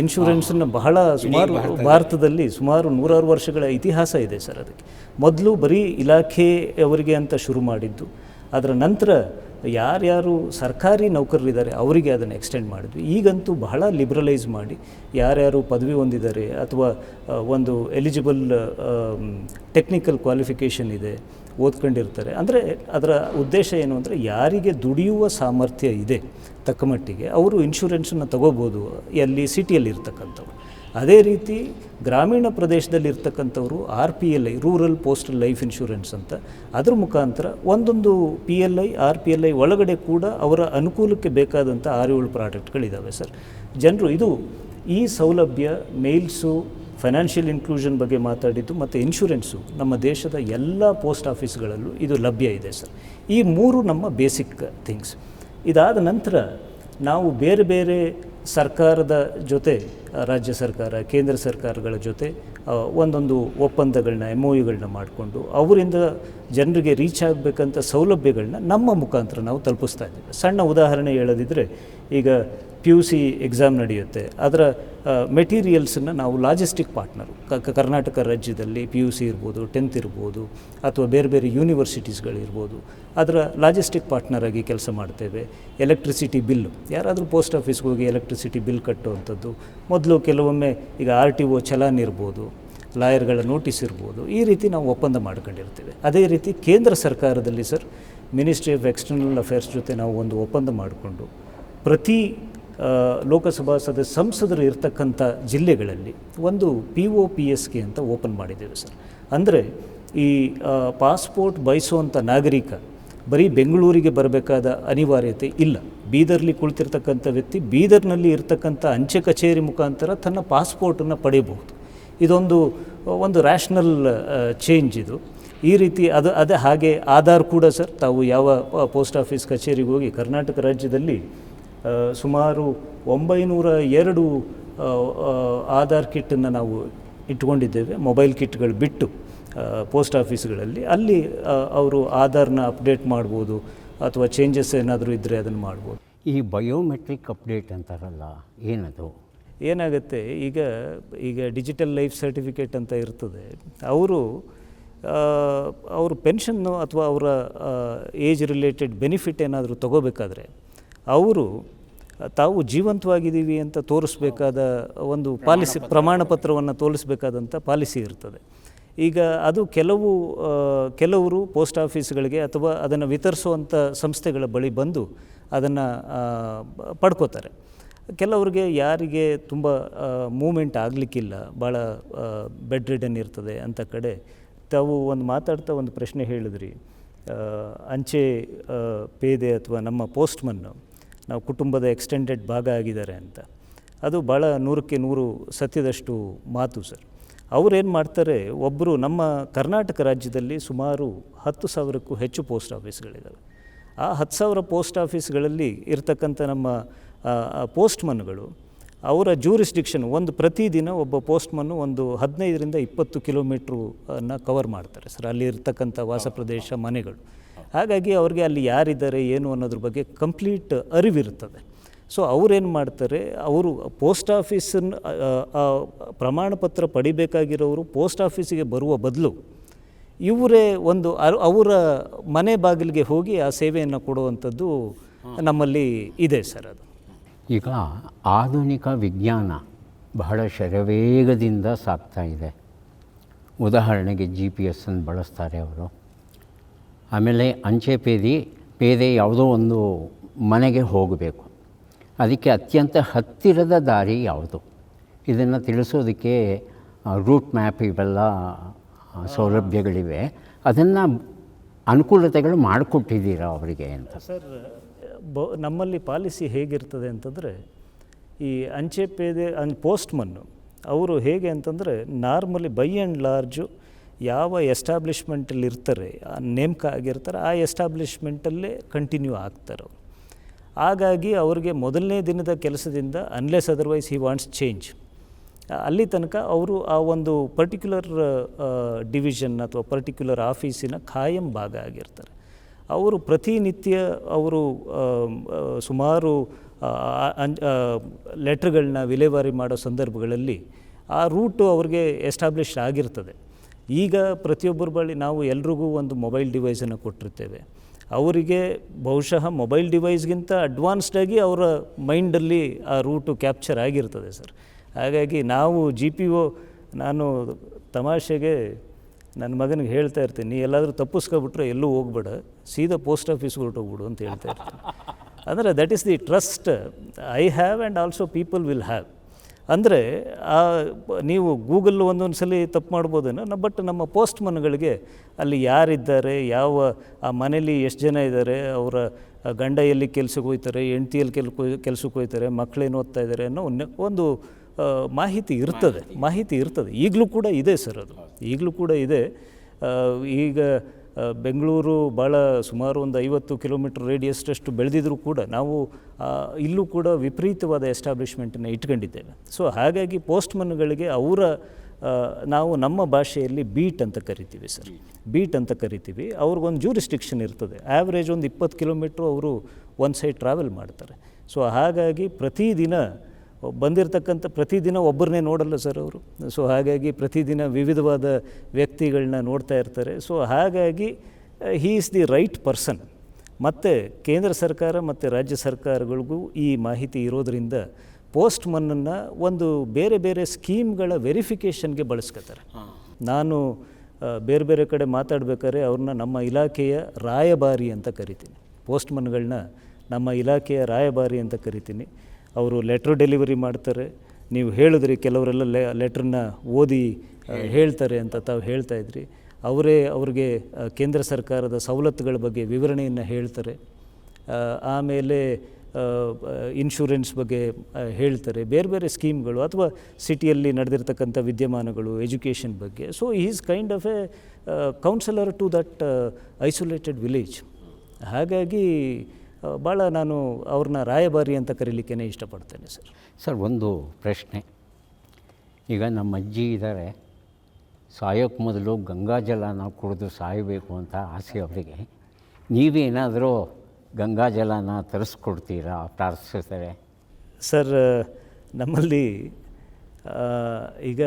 ಇನ್ಶೂರೆನ್ಸನ್ನು ಬಹಳ ಸುಮಾರು ಭಾರತದಲ್ಲಿ ಸುಮಾರು 100 ವರ್ಷಗಳ ಇತಿಹಾಸ ಇದೆ ಸರ್. ಅದಕ್ಕೆ ಮೊದಲು ಬರೀ ಇಲಾಖೆಯವರಿಗೆ ಅಂತ ಶುರು ಮಾಡಿದ್ದು, ಅದರ ನಂತರ ಯಾರ್ಯಾರು ಸರ್ಕಾರಿ ನೌಕರರಿದ್ದಾರೆ ಅವರಿಗೆ ಅದನ್ನು ಎಕ್ಸ್ಟೆಂಡ್ ಮಾಡಿದ್ವಿ. ಈಗಂತೂ ಬಹಳ ಲಿಬ್ರಲೈಸ್ ಮಾಡಿ ಯಾರ್ಯಾರು ಪದವಿ ಹೊಂದಿದ್ದಾರೆ ಅಥವಾ ಒಂದು ಎಲಿಜಿಬಲ್ ಟೆಕ್ನಿಕಲ್ ಕ್ವಾಲಿಫಿಕೇಷನ್ ಇದೆ, ಓದ್ಕೊಂಡಿರ್ತಾರೆ, ಅಂದರೆ ಅದರ ಉದ್ದೇಶ ಏನು ಅಂದರೆ ಯಾರಿಗೆ ದುಡಿಯುವ ಸಾಮರ್ಥ್ಯ ಇದೆ ತಕ್ಕ ಮಟ್ಟಿಗೆ ಅವರು ಇನ್ಶೂರೆನ್ಸನ್ನು ತಗೋಬೋದು, ಎಲ್ಲಿ ಸಿಟಿಯಲ್ಲಿ ಇರ್ತಕ್ಕಂಥವ್ರು. ಅದೇ ರೀತಿ ಗ್ರಾಮೀಣ ಪ್ರದೇಶದಲ್ಲಿ ಇರ್ತಕ್ಕಂಥವ್ರು RPLI, rural postal life insurance ಅಂತ, ಅದ್ರ ಮುಖಾಂತರ ಒಂದೊಂದು PLI, RPLI ಒಳಗಡೆ ಕೂಡ ಅವರ ಅನುಕೂಲಕ್ಕೆ ಬೇಕಾದಂಥ 6-7 ಪ್ರಾಡಕ್ಟ್ಗಳಿದ್ದಾವೆ ಸರ್. ಜನರು ಈ ಸೌಲಭ್ಯ ಮೇಲ್ಸು, ಫೈನಾನ್ಷಿಯಲ್ ಇನ್ಕ್ಲೂಷನ್ ಬಗ್ಗೆ ಮಾತಾಡಿದ್ದು ಮತ್ತು ಇನ್ಶೂರೆನ್ಸು ನಮ್ಮ ದೇಶದ ಎಲ್ಲ ಪೋಸ್ಟ್ ಆಫೀಸ್ಗಳಲ್ಲೂ ಇದು ಲಭ್ಯ ಇದೆ ಸರ್. ಈ 3 ನಮ್ಮ ಬೇಸಿಕ್ ಥಿಂಗ್ಸ್. ಇದಾದ ನಂತರ ನಾವು ಬೇರೆ ಬೇರೆ ಸರ್ಕಾರದ ಜೊತೆ, ರಾಜ್ಯ ಸರ್ಕಾರ, ಕೇಂದ್ರ ಸರ್ಕಾರಗಳ ಜೊತೆ ಒಂದೊಂದು ಒಪ್ಪಂದಗಳನ್ನ, MOUಗಳನ್ನ ಮಾಡಿಕೊಂಡು ಅವರಿಂದ ಜನರಿಗೆ ರೀಚ್ ಆಗಬೇಕಂತ ಸೌಲಭ್ಯಗಳನ್ನ ನಮ್ಮ ಮುಖಾಂತರ ನಾವು ತಲುಪಿಸ್ತಾ ಇದ್ದೇವೆ. ಸಣ್ಣ ಉದಾಹರಣೆ ಹೇಳೋದಿದ್ದರೆ, ಈಗ PUC ಎಕ್ಸಾಮ್ ನಡೆಯುತ್ತೆ, ಅದರ ಮೆಟೀರಿಯಲ್ಸನ್ನು ನಾವು ಲಾಜಿಸ್ಟಿಕ್ ಪಾರ್ಟ್ನರು, ಕರ್ನಾಟಕ ರಾಜ್ಯದಲ್ಲಿ PUC ಇರ್ಬೋದು, 10th ಇರ್ಬೋದು, ಅಥವಾ ಬೇರೆ ಬೇರೆ ಯೂನಿವರ್ಸಿಟೀಸ್ಗಳಿರ್ಬೋದು, ಅದರ ಲಾಜಿಸ್ಟಿಕ್ ಪಾರ್ಟ್ನರಾಗಿ ಕೆಲಸ ಮಾಡ್ತೇವೆ. ಎಲೆಕ್ಟ್ರಿಸಿಟಿ ಬಿಲ್ಲು, ಯಾರಾದರೂ ಪೋಸ್ಟ್ ಆಫೀಸ್ಗೆ ಹೋಗಿ ಎಲೆಕ್ಟ್ರಿಸಿಟಿ ಬಿಲ್ ಕಟ್ಟುವಂಥದ್ದು, ಮೊದಲು ಕೆಲವೊಮ್ಮೆ ಈಗ RTO ಚಲಾನ್ ಇರ್ಬೋದು, ಲಾಯರ್ಗಳ ನೋಟಿಸ್ ಇರ್ಬೋದು, ಈ ರೀತಿ ನಾವು ಒಪ್ಪಂದ ಮಾಡ್ಕೊಂಡಿರ್ತೇವೆ. ಅದೇ ರೀತಿ ಕೇಂದ್ರ ಸರ್ಕಾರದಲ್ಲಿ sir, ministry of external affairs ಜೊತೆ ನಾವು ಒಂದು ಒಪ್ಪಂದ ಮಾಡಿಕೊಂಡು ಪ್ರತಿ ಲೋಕಸಭಾ ಸಂಸದರು ಇರ್ತಕ್ಕಂಥ ಜಿಲ್ಲೆಗಳಲ್ಲಿ ಒಂದು POPSK ಅಂತ ಓಪನ್ ಮಾಡಿದ್ದೇವೆ ಸರ್. ಅಂದರೆ ಈ ಪಾಸ್ಪೋರ್ಟ್ ಬಯಸುವಂಥ ನಾಗರಿಕ ಬರೀ ಬೆಂಗಳೂರಿಗೆ ಬರಬೇಕಾದ ಅನಿವಾರ್ಯತೆ ಇಲ್ಲ. ಬೀದರ್ಲಿ ಕುಳಿತಿರ್ತಕ್ಕಂಥ ವ್ಯಕ್ತಿ ಬೀದರ್ನಲ್ಲಿ ಇರ್ತಕ್ಕಂಥ ಅಂಚೆ ಕಚೇರಿ ಮುಖಾಂತರ ತನ್ನ ಪಾಸ್ಪೋರ್ಟನ್ನು ಪಡೆಯಬಹುದು. ಇದೊಂದು ಒಂದು ರ್ಯಾಷನಲ್ ಚೇಂಜ್ ಇದು. ಈ ರೀತಿ ಅದೇ ಹಾಗೆ ಆಧಾರ್ ಕೂಡ ಸರ್, ತಾವು ಯಾವ ಪೋಸ್ಟ್ ಆಫೀಸ್ ಕಚೇರಿಗೆ ಹೋಗಿ ಕರ್ನಾಟಕ ರಾಜ್ಯದಲ್ಲಿ ಸುಮಾರು 902 ಆಧಾರ್ ಕಿಟ್ಟನ್ನು ನಾವು ಇಟ್ಕೊಂಡಿದ್ದೇವೆ, ಮೊಬೈಲ್ ಕಿಟ್ಗಳು ಬಿಟ್ಟು ಪೋಸ್ಟ್ ಆಫೀಸ್ಗಳಲ್ಲಿ. ಅಲ್ಲಿ ಅವರು ಆಧಾರ್ನ ಅಪ್ಡೇಟ್ ಮಾಡ್ಬೋದು ಅಥವಾ ಚೇಂಜಸ್ ಏನಾದರೂ ಇದ್ದರೆ ಅದನ್ನು ಮಾಡ್ಬೋದು. ಈ ಬಯೋಮೆಟ್ರಿಕ್ ಅಪ್ಡೇಟ್ ಅಂತಾರಲ್ಲ, ಏನದು? ಏನಾಗುತ್ತೆ, ಈಗ ಡಿಜಿಟಲ್ ಲೈಫ್ ಸರ್ಟಿಫಿಕೇಟ್ ಅಂತ ಇರ್ತದೆ. ಅವರು ಪೆನ್ಷನ್ನು ಅಥವಾ ಅವರ ಏಜ್ ರಿಲೇಟೆಡ್ ಬೆನಿಫಿಟ್ ಏನಾದರೂ ತಗೋಬೇಕಾದ್ರೆ ಅವರು ತಾವು ಜೀವಂತವಾಗಿದ್ದೀವಿ ಅಂತ ತೋರಿಸ್ಬೇಕಾದ ಒಂದು ಪಾಲಿಸಿ, ಪ್ರಮಾಣ ಪತ್ರವನ್ನು ತೋರಿಸ್ಬೇಕಾದಂಥ ಪಾಲಿಸಿ ಇರ್ತದೆ. ಈಗ ಅದು ಕೆಲವರು ಪೋಸ್ಟ್ ಆಫೀಸ್ಗಳಿಗೆ ಅಥವಾ ಅದನ್ನು ವಿತರಿಸುವಂಥ ಸಂಸ್ಥೆಗಳ ಬಳಿ ಬಂದು ಅದನ್ನು ಪಡ್ಕೋತಾರೆ. ಕೆಲವರಿಗೆ ಯಾರಿಗೆ ತುಂಬ ಮೂಮೆಂಟ್ ಆಗಲಿಕ್ಕಿಲ್ಲ, ಭಾಳ ಬೆಡ್ ರಿಡನ್ ಇರ್ತದೆ ಅಂಥ ಕಡೆ ತಾವು ಮಾತಾಡ್ತಾ ಒಂದು ಪ್ರಶ್ನೆ ಹೇಳಿದ್ರಿ, ಅಂಚೆ ಪೇದೆ ಅಥವಾ ನಮ್ಮ ಪೋಸ್ಟ್ಮನ್ನು ನಾವು ಕುಟುಂಬದ ಎಕ್ಸ್ಟೆಂಡೆಡ್ ಭಾಗ ಆಗಿದ್ದಾರೆ ಅಂತ. ಅದು ಭಾಳ 100ಕ್ಕೆ 100 ಸತ್ಯದಷ್ಟು ಮಾತು ಸರ್. ಅವರೇನು ಮಾಡ್ತಾರೆ, ಒಬ್ಬರು ನಮ್ಮ ಕರ್ನಾಟಕ ರಾಜ್ಯದಲ್ಲಿ ಸುಮಾರು 10,000ಕ್ಕೂ ಹೆಚ್ಚು ಪೋಸ್ಟ್ ಆಫೀಸ್ಗಳಿದ್ದಾವೆ. ಆ 10,000 ಪೋಸ್ಟ್ ಆಫೀಸ್ಗಳಲ್ಲಿ ಇರ್ತಕ್ಕಂಥ ನಮ್ಮ ಪೋಸ್ಟ್ಮನ್ಗಳು ಅವರ ಜ್ಯೂರಿಸ್ಡಿಕ್ಷನ್ ಪ್ರತಿದಿನ ಒಬ್ಬ ಪೋಸ್ಟ್ಮನ್ನು 15ರಿಂದ 20 ಕಿಲೋಮೀಟ್ರನ್ನ ಕವರ್ ಮಾಡ್ತಾರೆ ಸರ್, ಅಲ್ಲಿ ಇರ್ತಕ್ಕಂಥ ವಾಸ ಪ್ರದೇಶ, ಮನೆಗಳು. ಹಾಗಾಗಿ ಅವ್ರಿಗೆ ಅಲ್ಲಿ ಯಾರಿದ್ದಾರೆ ಏನು ಅನ್ನೋದ್ರ ಬಗ್ಗೆ ಕಂಪ್ಲೀಟ್ ಅರಿವಿರ್ತದೆ. ಸೊ ಅವರೇನು ಮಾಡ್ತಾರೆ, ಅವರು ಪೋಸ್ಟ್ ಆಫೀಸನ್ನು ಪ್ರಮಾಣ ಪತ್ರ ಪಡಿಬೇಕಾಗಿರೋರು ಪೋಸ್ಟ್ ಆಫೀಸಿಗೆ ಬರುವ ಬದಲು ಇವರೇ ಅವರ ಮನೆ ಬಾಗಿಲಿಗೆ ಹೋಗಿ ಆ ಸೇವೆಯನ್ನು ಕೊಡುವಂಥದ್ದು ನಮ್ಮಲ್ಲಿ ಇದೆ ಸರ್. ಅದು ಈಗ ಆಧುನಿಕ ವಿಜ್ಞಾನ ಬಹಳ ಶರವೇಗದಿಂದ ಸಾಗ್ತಾ ಇದೆ. ಉದಾಹರಣೆಗೆ GPS ಅನ್ನು ಬಳಸ್ತಾರೆ ಅವರು. ಆಮೇಲೆ ಅಂಚೆ ಪೇದೆ ಯಾವುದೋ ಒಂದು ಮನೆಗೆ ಹೋಗಬೇಕು, ಅದಕ್ಕೆ ಅತ್ಯಂತ ಹತ್ತಿರದ ದಾರಿ ಯಾವುದು, ಇದನ್ನು ತಿಳಿಸೋದಕ್ಕೆ ರೂಟ್ ಮ್ಯಾಪ್ ಇವೆಲ್ಲ ಸೌಲಭ್ಯಗಳಿವೆ. ಅದನ್ನು ಅನುಕೂಲತೆಗಳು ಮಾಡಿಕೊಟ್ಟಿದ್ದೀರಾ ಅವರಿಗೆ ಅಂತ? ಸರ್, ನಮ್ಮಲ್ಲಿ ಪಾಲಿಸಿ ಹೇಗಿರ್ತದೆ ಅಂತಂದರೆ, ಈ ಅಂಚೆ ಪೇದೆ ಪೋಸ್ಟ್ಮನ್ನು ಅವರು ಹೇಗೆ ಅಂತಂದರೆ, ನಾರ್ಮಲಿ ಬೈ ಆ್ಯಂಡ್ ಲಾರ್ಜು ಯಾವ ಎಸ್ಟಾಬ್ಲಿಷ್ಮೆಂಟಲ್ಲಿ ಇರ್ತಾರೆ, ನೇಮಕ ಆಗಿರ್ತಾರೆ, ಆ ಎಸ್ಟಾಬ್ಲಿಷ್ಮೆಂಟಲ್ಲೇ ಕಂಟಿನ್ಯೂ ಆಗ್ತಾರೆ ಅವರು. ಹಾಗಾಗಿ ಅವ್ರಿಗೆ ಮೊದಲನೇ ದಿನದ ಕೆಲಸದಿಂದ unless otherwise he wants change, ಅಲ್ಲಿ ತನಕ ಅವರು ಆ ಒಂದು ಪರ್ಟಿಕ್ಯುಲರ್ ಡಿವಿಷನ್ ಅಥವಾ ಪರ್ಟಿಕ್ಯುಲರ್ ಆಫೀಸಿನ ಖಾಯಂ ಭಾಗ ಆಗಿರ್ತಾರೆ. ಅವರು ಪ್ರತಿನಿತ್ಯ ಅವರು ಸುಮಾರು ಲೆಟ್ರ್ಗಳನ್ನ ವಿಲೇವಾರಿ ಮಾಡೋ ಸಂದರ್ಭಗಳಲ್ಲಿ ಆ ರೂಟು ಅವ್ರಿಗೆ ಎಸ್ಟಾಬ್ಲಿಷ್ ಆಗಿರ್ತದೆ. ಈಗ ಪ್ರತಿಯೊಬ್ಬರ ಬಳಿ ನಾವು ಎಲ್ರಿಗೂ ಒಂದು ಮೊಬೈಲ್ ಡಿವೈಸನ್ನು ಕೊಟ್ಟಿರ್ತೇವೆ. ಅವರಿಗೆ ಬಹುಶಃ ಮೊಬೈಲ್ ಡಿವೈಸ್ಗಿಂತ ಅಡ್ವಾನ್ಸ್ಡಾಗಿ ಅವರ ಮೈಂಡಲ್ಲಿ ಆ ರೂಟು ಕ್ಯಾಪ್ಚರ್ ಆಗಿರ್ತದೆ ಸರ್. ಹಾಗಾಗಿ ನಾವು GPO, ನಾನು ತಮಾಷೆಗೆ ನನ್ನ ಮಗನಿಗೆ ಹೇಳ್ತಾ ಇರ್ತೀನಿ, ನೀ ಎಲ್ಲಾದರೂ ತಪ್ಪಿಸ್ಕೊಬಿಟ್ರೆ ಎಲ್ಲೂ ಹೋಗ್ಬೇಡ, ಸೀದಾ ಪೋಸ್ಟ್ ಆಫೀಸ್ಗೆ ಹೊರಟೋಗ್ಬಿಡು ಅಂತ ಹೇಳ್ತಾ ಇರ್ತೀನಿ. ಅಂದರೆ that is the trust I have and also people will have. ಅಂದರೆ ನೀವು ಗೂಗಲ್ ಒಂದೊಂದು ಸಲ ತಪ್ಪು ಮಾಡ್ಬೋದೇನೋ, ಬಟ್ ನಮ್ಮ ಪೋಸ್ಟ್ಮನ್ಗಳಿಗೆ ಅಲ್ಲಿ ಯಾರಿದ್ದಾರೆ, ಯಾವ ಆ ಮನೇಲಿ ಎಷ್ಟು ಜನ ಇದ್ದಾರೆ, ಅವರ ಗಂಡ ಎಲ್ಲಿ ಕೆಲ್ಸಕ್ಕೆ ಹೋಗ್ತಾರೆ, ಹೆಂಡ್ತಿಯಲ್ಲಿ ಕೆಲ್ಸಕ್ಕೆ ಹೋಗ್ತಾರೆ, ಮಕ್ಕಳೇನು ಓದ್ತಾ ಇದ್ದಾರೆ ಅನ್ನೋ ಒಂದು ಮಾಹಿತಿ ಇರ್ತದೆ. ಈಗಲೂ ಕೂಡ ಇದೆ ಸರ್, ಅದು ಈಗಲೂ ಕೂಡ ಇದೆ. ಈಗ ಬೆಂಗಳೂರು ಭಾಳ ಸುಮಾರು ಒಂದು 50 ಕಿಲೋಮೀಟ್ರ್ ರೇಡಿಯಸ್ಟಷ್ಟು ಬೆಳೆದಿದ್ರೂ ಕೂಡ ನಾವು ಇಲ್ಲೂ ಕೂಡ ವಿಪರೀತವಾದ ಎಸ್ಟಾಬ್ಲಿಷ್ಮೆಂಟನ್ನು ಇಟ್ಕೊಂಡಿದ್ದೇವೆ. ಸೊ ಹಾಗಾಗಿ ಪೋಸ್ಟ್ಮನ್ಗಳಿಗೆ ನಾವು ನಮ್ಮ ಭಾಷೆಯಲ್ಲಿ ಬೀಟ್ ಅಂತ ಕರಿತೀವಿ ಸರ್, ಅವ್ರಿಗೊಂದು ಜ್ಯೂರಿಸ್ಡಿಕ್ಷನ್ ಇರ್ತದೆ. ಆ್ಯಾವ್ರೇಜ್ ಒಂದು 20 ಕಿಲೋಮೀಟ್ರು ಅವರು ಒಂದು ಸೈಡ್ ಟ್ರಾವೆಲ್ ಮಾಡ್ತಾರೆ. ಸೊ ಹಾಗಾಗಿ ಪ್ರತಿದಿನ ಒಬ್ಬರನ್ನೇ ನೋಡಲ್ಲ ಸರ್ ಅವರು. ಸೊ ಹಾಗಾಗಿ ಪ್ರತಿದಿನ ವಿವಿಧವಾದ ವ್ಯಕ್ತಿಗಳನ್ನ ನೋಡ್ತಾ ಇರ್ತಾರೆ. ಸೊ ಹಾಗಾಗಿ he is the right person. ಮತ್ತು ಕೇಂದ್ರ ಸರ್ಕಾರ ಮತ್ತು ರಾಜ್ಯ ಸರ್ಕಾರಗಳಿಗೂ ಈ ಮಾಹಿತಿ ಇರೋದರಿಂದ ಪೋಸ್ಟ್ಮನ್ನನ್ನು ಒಂದು ಬೇರೆ ಬೇರೆ ಸ್ಕೀಮ್ಗಳ ವೆರಿಫಿಕೇಷನ್ಗೆ ಬಳಸ್ಕೊತಾರೆ. ನಾನು ಬೇರೆ ಬೇರೆ ಕಡೆ ಮಾತಾಡಬೇಕಾದ್ರೆ ಅವ್ರನ್ನ ನಮ್ಮ ಇಲಾಖೆಯ ರಾಯಭಾರಿ ಅಂತ ಕರಿತೀನಿ. ಪೋಸ್ಟ್ಮನ್ಗಳನ್ನ ನಮ್ಮ ಇಲಾಖೆಯ ರಾಯಭಾರಿ ಅಂತ ಕರಿತೀನಿ. ಅವರು ಲೆಟ್ರ್ ಡೆಲಿವರಿ ಮಾಡ್ತಾರೆ. ನೀವು ಹೇಳಿದ್ರಿ ಕೆಲವರೆಲ್ಲ ಲೆಟ್ರನ್ನ ಓದಿ ಹೇಳ್ತಾರೆ ಅಂತ ತಾವು ಹೇಳ್ತಾ ಇದ್ರಿ. ಅವ್ರಿಗೆ ಕೇಂದ್ರ ಸರ್ಕಾರದ ಸವಲತ್ತುಗಳ ಬಗ್ಗೆ ವಿವರಣೆಯನ್ನು ಹೇಳ್ತಾರೆ. ಆಮೇಲೆ ಇನ್ಶೂರೆನ್ಸ್ ಬಗ್ಗೆ ಹೇಳ್ತಾರೆ, ಬೇರೆ ಬೇರೆ ಸ್ಕೀಮ್ಗಳು ಅಥವಾ ಸಿಟಿಯಲ್ಲಿ ನಡೆದಿರ್ತಕ್ಕಂಥ ವಿದ್ಯಮಾನಗಳು, ಎಜುಕೇಷನ್ ಬಗ್ಗೆ. So is kind of a counsellor to that isolated village. ಹಾಗಾಗಿ ಭಾಳ ನಾನು ಅವ್ರನ್ನ ರಾಯಭಾರಿ ಅಂತ ಕರೀಲಿಕ್ಕೇ ಇಷ್ಟಪಡ್ತೇನೆ ಸರ್. ಸರ್, ಒಂದು ಪ್ರಶ್ನೆ. ಈಗ ನಮ್ಮ ಅಜ್ಜಿ ಇದ್ದಾರೆ, ಸಾಯೋಕ್ಕೆ ಮೊದಲು ಗಂಗಾಜಲನ ಕುಡಿದು ಸಾಯಬೇಕು ಅಂತ ಆಸೆ ಅವರಿಗೆ. ನೀವೇನಾದರೂ ಗಂಗಾಜಲನ ತರಿಸ್ಕೊಡ್ತೀರಾ ಪ್ರಾರ್ಥಿಸ್ತಾರೆ? ಸರ್, ನಮ್ಮಲ್ಲಿ ಈಗ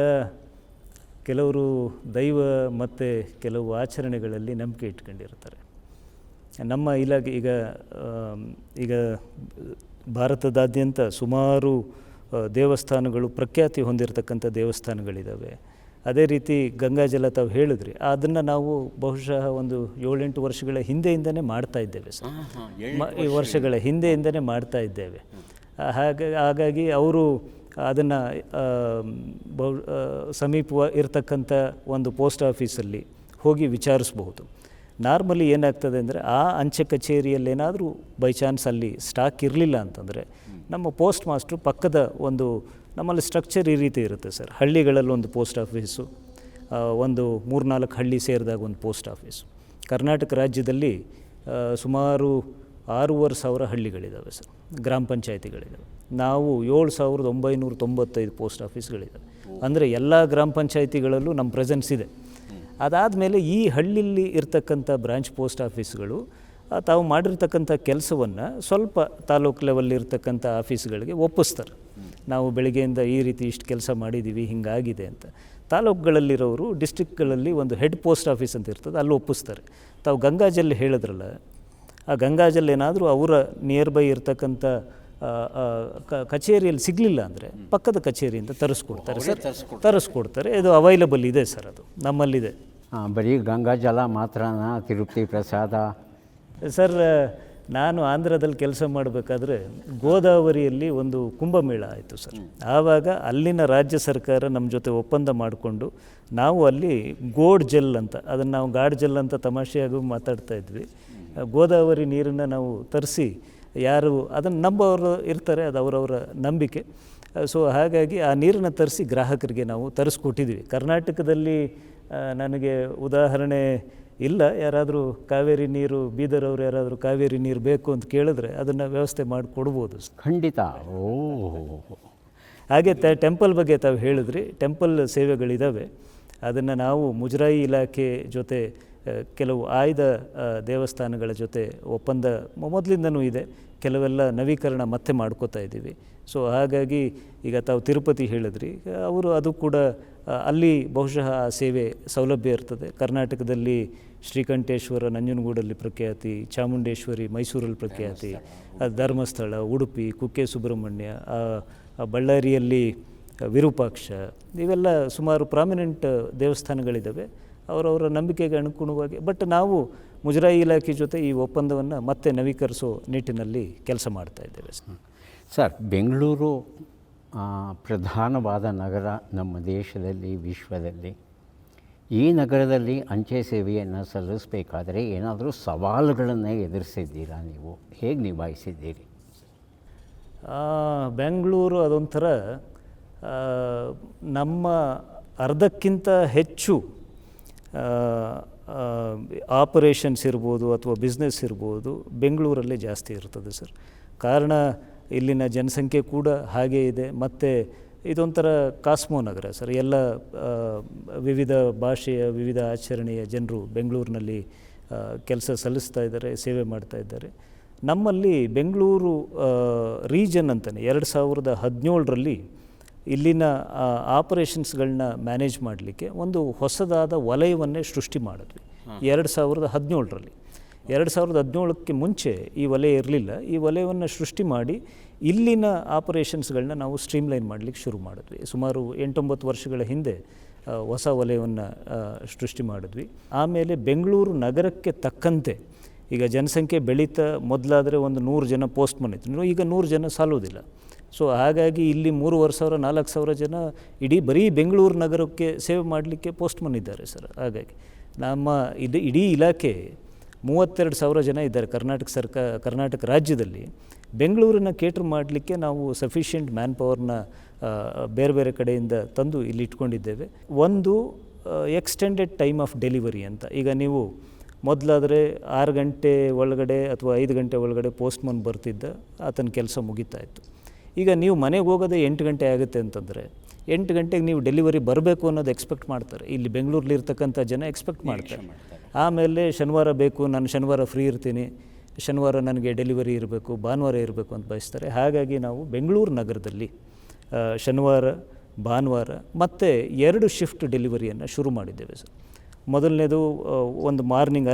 ಕೆಲವರು ದೈವ ಮತ್ತು ಕೆಲವು ಆಚರಣೆಗಳಲ್ಲಿ ನಂಬಿಕೆ ಇಟ್ಕೊಂಡಿರ್ತಾರೆ. ನಮ್ಮ ಇಲಾಖೆ ಈಗ ಭಾರತದಾದ್ಯಂತ ಸುಮಾರು ದೇವಸ್ಥಾನಗಳು, ಪ್ರಖ್ಯಾತಿ ಹೊಂದಿರತಕ್ಕಂಥ ದೇವಸ್ಥಾನಗಳಿದ್ದಾವೆ. ಅದೇ ರೀತಿ ಗಂಗಾಜಲ ತಾವು ಹೇಳಿದ್ರಿ, ಅದನ್ನು ನಾವು ಬಹುಶಃ ಒಂದು 7-8 ವರ್ಷಗಳ ಹಿಂದೆಯಿಂದನೇ ಮಾಡ್ತಾ ಇದ್ದೇವೆ ಸರ್. ಈ ವರ್ಷಗಳ ಹಿಂದೆಯಿಂದನೇ ಮಾಡ್ತಾ ಇದ್ದೇವೆ. ಹಾಗಾಗಿ ಅವರು ಅದನ್ನು ಸಮೀಪ ಇರತಕ್ಕಂಥ ಒಂದು ಪೋಸ್ಟ್ ಆಫೀಸಲ್ಲಿ ಹೋಗಿ ವಿಚಾರಿಸ್ಬಹುದು. ನಾರ್ಮಲಿ ಏನಾಗ್ತದೆ ಅಂದರೆ, ಆ ಅಂಚೆ ಕಚೇರಿಯಲ್ಲೇನಾದರೂ ಬೈ ಚಾನ್ಸ್ ಅಲ್ಲಿ ಸ್ಟಾಕ್ ಇರಲಿಲ್ಲ ಅಂತಂದರೆ ನಮ್ಮ ಪೋಸ್ಟ್ ಮಾಸ್ಟ್ರು ಪಕ್ಕದ ಒಂದು, ನಮ್ಮಲ್ಲಿ ಸ್ಟ್ರಕ್ಚರ್ ಈ ರೀತಿ ಇರುತ್ತೆ ಸರ್. ಹಳ್ಳಿಗಳಲ್ಲಿ ಒಂದು ಪೋಸ್ಟ್ ಆಫೀಸು, ಒಂದು 3-4 ಹಳ್ಳಿ ಸೇರಿದಾಗ ಒಂದು ಪೋಸ್ಟ್ ಆಫೀಸು. ಕರ್ನಾಟಕ ರಾಜ್ಯದಲ್ಲಿ ಸುಮಾರು 6,500 ಹಳ್ಳಿಗಳಿದ್ದಾವೆ ಸರ್, ಗ್ರಾಮ ಪಂಚಾಯತಿಗಳಿದ್ದಾವೆ. ನಾವು 7,995 ಪೋಸ್ಟ್ ಆಫೀಸ್ಗಳಿದ್ದಾವೆ. ಅಂದರೆ ಎಲ್ಲ ಗ್ರಾಮ ಪಂಚಾಯತಿಗಳಲ್ಲೂ ನಮ್ಮ ಪ್ರೆಸೆನ್ಸ್ ಇದೆ. ಅದಾದಮೇಲೆ ಈ ಹಳ್ಳಿಲಿ ಇರ್ತಕ್ಕಂಥ ಬ್ರಾಂಚ್ ಪೋಸ್ಟ್ ಆಫೀಸ್ಗಳು ತಾವು ಮಾಡಿರ್ತಕ್ಕಂಥ ಕೆಲಸವನ್ನು ಸ್ವಲ್ಪ ತಾಲೂಕು ಲೆವೆಲ್ ಇರ್ತಕ್ಕಂಥ ಆಫೀಸ್ಗಳಿಗೆ ಒಪ್ಪಿಸ್ತಾರೆ. ನಾವು ಬೆಳಗ್ಗೆಯಿಂದ ಈ ರೀತಿ ಇಷ್ಟು ಕೆಲಸ ಮಾಡಿದ್ದೀವಿ, ಹಿಂಗಾಗಿದೆ ಅಂತ. ತಾಲೂಕುಗಳಲ್ಲಿರೋರು ಡಿಸ್ಟ್ರಿಕ್ಗಳಲ್ಲಿ ಒಂದು ಹೆಡ್ ಪೋಸ್ಟ್ ಆಫೀಸ್ ಅಂತ ಇರ್ತದೆ, ಅಲ್ಲಿ ಒಪ್ಪಿಸ್ತಾರೆ. ತಾವು ಗಂಗಾಜಲ್ ಹೇಳಿದ್ರಲ್ಲ, ಆ ಗಂಗಾಜಲ್ ಏನಾದರೂ ಅವರ ನಿಯರ್ ಬೈ ಇರ್ತಕ್ಕಂಥ ಕಚೇರಿಯಲ್ಲಿ ಸಿಗಲಿಲ್ಲ ಅಂದರೆ ಪಕ್ಕದ ಕಚೇರಿಯಿಂದ ತರಿಸ್ಕೊಡ್ತಾರೆ ಸರ್, ತರಿಸ್ಕೊಡ್ತಾರೆ. ಇದು ಅವೈಲಬಲ್ ಇದೆ ಸರ್, ಅದು ನಮ್ಮಲ್ಲಿದೆ. ಬರೀ ಗಂಗಾಜಲ ಮಾತ್ರನಾ? ತಿರುಪತಿ ಪ್ರಸಾದ? ಸರ್, ನಾನು ಆಂಧ್ರದಲ್ಲಿ ಕೆಲಸ ಮಾಡಬೇಕಾದ್ರೆ ಗೋದಾವರಿಯಲ್ಲಿ ಒಂದು ಕುಂಭಮೇಳ ಆಯಿತು ಸರ್. ಆವಾಗ ಅಲ್ಲಿನ ರಾಜ್ಯ ಸರ್ಕಾರ ನಮ್ಮ ಜೊತೆ ಒಪ್ಪಂದ ಮಾಡಿಕೊಂಡು ನಾವು ಅಲ್ಲಿ ಗೋಡ್ ಜೆಲ್ ಅಂತ, ಅದನ್ನು ನಾವು ಗಾಡ್ ಜೆಲ್ ಅಂತ ತಮಾಷೆಯಾಗೂ ಮಾತಾಡ್ತಾ ಇದ್ವಿ. ಗೋದಾವರಿ ನೀರನ್ನು ನಾವು ತರಿಸಿ, ಯಾರು ಅದನ್ನು ನಂಬೋರು ಇರ್ತಾರೆ, ಅದು ಅವರವರ ನಂಬಿಕೆ. ಸೊ ಹಾಗಾಗಿ ಆ ನೀರನ್ನು ತರಿಸಿ ಗ್ರಾಹಕರಿಗೆ ನಾವು ತರಿಸ್ಕೊಟ್ಟಿದ್ವಿ. ಕರ್ನಾಟಕದಲ್ಲಿ ನನಗೆ ಉದಾಹರಣೆ ಇಲ್ಲ, ಯಾರಾದರೂ ಕಾವೇರಿ ನೀರು, ಬೀದರವ್ರು ಯಾರಾದರೂ ಕಾವೇರಿ ನೀರು ಬೇಕು ಅಂತ ಕೇಳಿದ್ರೆ ಅದನ್ನು ವ್ಯವಸ್ಥೆ ಮಾಡಿಕೊಡ್ಬೋದು. ಖಂಡಿತ. ಓ, ಹಾಗೆ ಟೆಂಪಲ್ ಬಗ್ಗೆ ತಾವು ಹೇಳಿದ್ರಿ, ಟೆಂಪಲ್ ಸೇವೆಗಳಿದ್ದಾವೆ. ಅದನ್ನು ನಾವು ಮುಜರಾಯಿ ಇಲಾಖೆ ಜೊತೆ, ಕೆಲವು ಆಯ್ದ ದೇವಸ್ಥಾನಗಳ ಜೊತೆ ಒಪ್ಪಂದ ಮೊದಲಿಂದನೂ ಇದೆ. ಕೆಲವೆಲ್ಲ ನವೀಕರಣ ಮತ್ತೆ ಮಾಡ್ಕೋತಾ ಇದ್ದೀವಿ. ಸೊ ಹಾಗಾಗಿ ಈಗ ತಾವು ತಿರುಪತಿ ಹೇಳಿದ್ರಿ, ಅವರು ಅದು ಕೂಡ ಅಲ್ಲಿ ಬಹುಶಃ ಆ ಸೇವೆ ಸೌಲಭ್ಯ ಇರ್ತದೆ. ಕರ್ನಾಟಕದಲ್ಲಿ ಶ್ರೀಕಂಠೇಶ್ವರ ನಂಜನಗೂಡಲ್ಲಿ ಪ್ರಖ್ಯಾತಿ, ಚಾಮುಂಡೇಶ್ವರಿ ಮೈಸೂರಲ್ಲಿ ಪ್ರಖ್ಯಾತಿ, ಧರ್ಮಸ್ಥಳ, ಉಡುಪಿ, ಕುಕ್ಕೆ ಸುಬ್ರಹ್ಮಣ್ಯ, ಬಳ್ಳಾರಿಯಲ್ಲಿ ವಿರೂಪಾಕ್ಷ, ಇವೆಲ್ಲ ಸುಮಾರು ಪ್ರಾಮಿನೆಂಟ್ ದೇವಸ್ಥಾನಗಳಿದ್ದಾವೆ ಅವರವರ ನಂಬಿಕೆಗೆ ಅನುಗುಣವಾಗಿ. ಬಟ್ ನಾವು ಮುಜರಾಯಿ ಇಲಾಖೆ ಜೊತೆ ಈ ಒಪ್ಪಂದವನ್ನು ಮತ್ತೆ ನವೀಕರಿಸೋ ನಿಟ್ಟಿನಲ್ಲಿ ಕೆಲಸ ಮಾಡ್ತಾ ಇದ್ದೇವೆ ಸರ್. ಬೆಂಗಳೂರು ಪ್ರಧಾನವಾದ ನಗರ ನಮ್ಮ ದೇಶದಲ್ಲಿ, ವಿಶ್ವದಲ್ಲಿ. ಈ ನಗರದಲ್ಲಿ ಅಂಚೆ ಸೇವೆಯನ್ನು ಸಲ್ಲಿಸಬೇಕಾದರೆ ಏನಾದರೂ ಸವಾಲುಗಳನ್ನು ಎದುರಿಸಿದ್ದೀರಾ? ನೀವು ಹೇಗೆ ನಿಭಾಯಿಸಿದ್ದೀರಿ? ಬೆಂಗಳೂರು ಅದೊಂಥರ ನಮ್ಮ ಅರ್ಧಕ್ಕಿಂತ ಹೆಚ್ಚು ಆಪರೇಷನ್ಸ್ ಇರ್ಬೋದು ಅಥವಾ ಬಿಸ್ನೆಸ್ ಇರ್ಬೋದು ಬೆಂಗಳೂರಲ್ಲೇ ಜಾಸ್ತಿ ಇರ್ತದೆ ಸರ್. ಕಾರಣ ಇಲ್ಲಿನ ಜನಸಂಖ್ಯೆ ಕೂಡ ಹಾಗೇ ಇದೆ, ಮತ್ತು ಇದೊಂಥರ ಕಾಸ್ಮೋ ನಗರ ಸರ್. ಎಲ್ಲ ವಿವಿಧ ಭಾಷೆಯ, ವಿವಿಧ ಆಚರಣೆಯ ಜನರು ಬೆಂಗಳೂರಿನಲ್ಲಿ ಕೆಲಸ ಸಲ್ಲಿಸ್ತಾ ಇದ್ದಾರೆ, ಸೇವೆ ಮಾಡ್ತಾ ಇದ್ದಾರೆ. ನಮ್ಮಲ್ಲಿ ಬೆಂಗಳೂರು ರೀಜನ್ ಅಂತಲೇ 2017ರಲ್ಲಿ ಇಲ್ಲಿನ ಆಪರೇಷನ್ಸ್ಗಳನ್ನ ಮ್ಯಾನೇಜ್ ಮಾಡಲಿಕ್ಕೆ ಒಂದು ಹೊಸದಾದ ವಲಯವನ್ನೇ ಸೃಷ್ಟಿ ಮಾಡಿದ್ವಿ 2017ರಲ್ಲಿ. 2017ಕ್ಕೆ ಮುಂಚೆ ಈ ವಲಯ ಇರಲಿಲ್ಲ. ಈ ವಲಯವನ್ನು ಸೃಷ್ಟಿ ಮಾಡಿ ಇಲ್ಲಿನ ಆಪರೇಷನ್ಸ್ಗಳನ್ನ ನಾವು ಸ್ಟ್ರೀಮ್ಲೈನ್ ಮಾಡಲಿಕ್ಕೆ ಶುರು ಮಾಡಿದ್ವಿ. ಸುಮಾರು 8-9 ವರ್ಷಗಳ ಹಿಂದೆ ಹೊಸ ವಲಯವನ್ನು ಸೃಷ್ಟಿ ಮಾಡಿದ್ವಿ. ಆಮೇಲೆ ಬೆಂಗಳೂರು ನಗರಕ್ಕೆ ತಕ್ಕಂತೆ ಈಗ ಜನಸಂಖ್ಯೆ ಬೆಳೀತಾ, ಮೊದಲಾದರೆ ಒಂದು 100 ಜನ ಪೋಸ್ಟ್ಮನ್ ಇತ್ತು, ಈಗ 100 ಜನ ಸಾಲೋದಿಲ್ಲ. ಸೊ ಹಾಗಾಗಿ ಇಲ್ಲಿ 3,000-4,000 ಜನ ಬರೀ ಬೆಂಗಳೂರು ನಗರಕ್ಕೆ ಸೇವೆ ಮಾಡಲಿಕ್ಕೆ ಪೋಸ್ಟ್ಮನ್ ಇದ್ದಾರೆ ಸರ್. ಹಾಗಾಗಿ ನಮ್ಮ ಇಡೀ ಇಲಾಖೆ 32,000 ಜನ ಇದ್ದಾರೆ ಕರ್ನಾಟಕ ರಾಜ್ಯದಲ್ಲಿ. ಬೆಂಗಳೂರನ್ನ ಕೇಟ್ರ್ ಮಾಡಲಿಕ್ಕೆ ನಾವು ಸಫಿಷಿಯೆಂಟ್ ಮ್ಯಾನ್ ಪವರ್ನ ಬೇರೆ ಬೇರೆ ಕಡೆಯಿಂದ ತಂದು ಇಲ್ಲಿ ಇಟ್ಕೊಂಡಿದ್ದೇವೆ. ಒಂದು ಎಕ್ಸ್ಟೆಂಡೆಡ್ ಟೈಮ್ ಆಫ್ ಡೆಲಿವರಿ ಅಂತ. ಈಗ ನೀವು ಮೊದಲಾದರೆ 6 ಗಂಟೆ ಒಳಗಡೆ ಅಥವಾ 5 ಗಂಟೆ ಒಳಗಡೆ ಪೋಸ್ಟ್ಮನ್ ಬರ್ತಿದ್ದ, ಆತನ ಕೆಲಸ ಮುಗಿತಾ ಇತ್ತು. ಈಗ ನೀವು ಮನೆಗೆ ಹೋಗೋದೇ 8 ಗಂಟೆ ಆಗುತ್ತೆ ಅಂತಂದರೆ 8 ಗಂಟೆಗೆ ನೀವು ಡೆಲಿವರಿ ಬರಬೇಕು ಅನ್ನೋದು ಎಕ್ಸ್ಪೆಕ್ಟ್ ಮಾಡ್ತಾರೆ. ಇಲ್ಲಿ ಬೆಂಗಳೂರಲ್ಲಿ ಇರ್ತಕ್ಕಂಥ ಜನ ಎಕ್ಸ್ಪೆಕ್ಟ್ ಮಾಡ್ತಾರೆ. ಆಮೇಲೆ ಶನಿವಾರ ಬೇಕು, ನಾನು ಶನಿವಾರ ಫ್ರೀ ಇರ್ತೀನಿ, ಶನಿವಾರ ನನಗೆ ಡೆಲಿವರಿ ಇರಬೇಕು, ಭಾನುವಾರ ಇರಬೇಕು ಅಂತ ಬಯಸ್ತಾರೆ. ಹಾಗಾಗಿ ನಾವು ಬೆಂಗಳೂರು ನಗರದಲ್ಲಿ ಶನಿವಾರ, ಭಾನುವಾರ ಮತ್ತು 2 ಶಿಫ್ಟ್ ಡೆಲಿವರಿಯನ್ನು ಶುರು ಮಾಡಿದ್ದೇವೆ ಸರ್. ಮೊದಲನೇದು ಒಂದು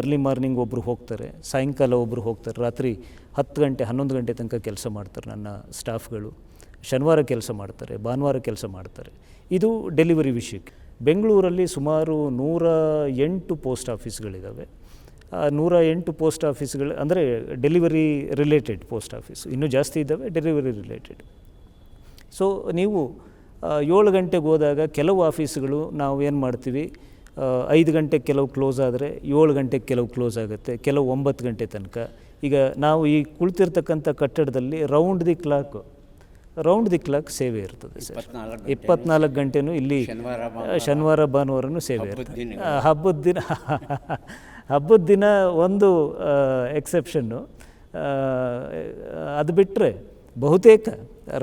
ಅರ್ಲಿ ಮಾರ್ನಿಂಗ್ ಒಬ್ಬರು ಹೋಗ್ತಾರೆ, ಸಾಯಂಕಾಲ ಒಬ್ಬರು ಹೋಗ್ತಾರೆ, ರಾತ್ರಿ 10 ಗಂಟೆ 11 ಗಂಟೆ ತನಕ ಕೆಲಸ ಮಾಡ್ತಾರೆ ನನ್ನ ಸ್ಟಾಫ್ಗಳು. ಶನಿವಾರ ಕೆಲಸ ಮಾಡ್ತಾರೆ, ಭಾನುವಾರ ಕೆಲಸ ಮಾಡ್ತಾರೆ. ಇದು ಡೆಲಿವರಿ ವಿಷಯಕ್ಕೆ. ಬೆಂಗಳೂರಲ್ಲಿ ಸುಮಾರು 108 ಪೋಸ್ಟ್ ಆಫೀಸ್ಗಳಿದ್ದಾವೆ. 108 ಪೋಸ್ಟ್ ಆಫೀಸ್ಗಳು ಅಂದರೆ ಡೆಲಿವರಿ ರಿಲೇಟೆಡ್ ಪೋಸ್ಟ್ ಆಫೀಸ್, ಇನ್ನೂ ಜಾಸ್ತಿ ಇದ್ದಾವೆ ಡೆಲಿವರಿ ರಿಲೇಟೆಡ್. ಸೊ ನೀವು 7 ಗಂಟೆಗೆ ಹೋದಾಗ ಕೆಲವು ಆಫೀಸ್ಗಳು ನಾವು ಏನು ಮಾಡ್ತೀವಿ, 5 ಗಂಟೆಗೆ ಕೆಲವು ಕ್ಲೋಸ್ ಆದರೆ 7 ಗಂಟೆಗೆ ಕೆಲವು ಕ್ಲೋಸ್ ಆಗುತ್ತೆ, ಕೆಲವು 9 ಗಂಟೆ ತನಕ. ಈಗ ನಾವು ಈ ಕುಳಿತಿರ್ತಕ್ಕಂಥ ಕಟ್ಟಡದಲ್ಲಿ ರೌಂಡ್ ದಿ ಕ್ಲಾಕ್ ಸೇವೆ ಇರ್ತದೆ ಸರ್. 24 ಗಂಟೆನೂ ಇಲ್ಲಿ ಶನಿವಾರ ಭಾನುವಾರನೂ ಸೇವೆ ಇರ್ತದೆ. ಹಬ್ಬದ ದಿನ ಒಂದು ಎಕ್ಸೆಪ್ಷನ್ನು, ಅದು ಬಿಟ್ಟರೆ ಬಹುತೇಕ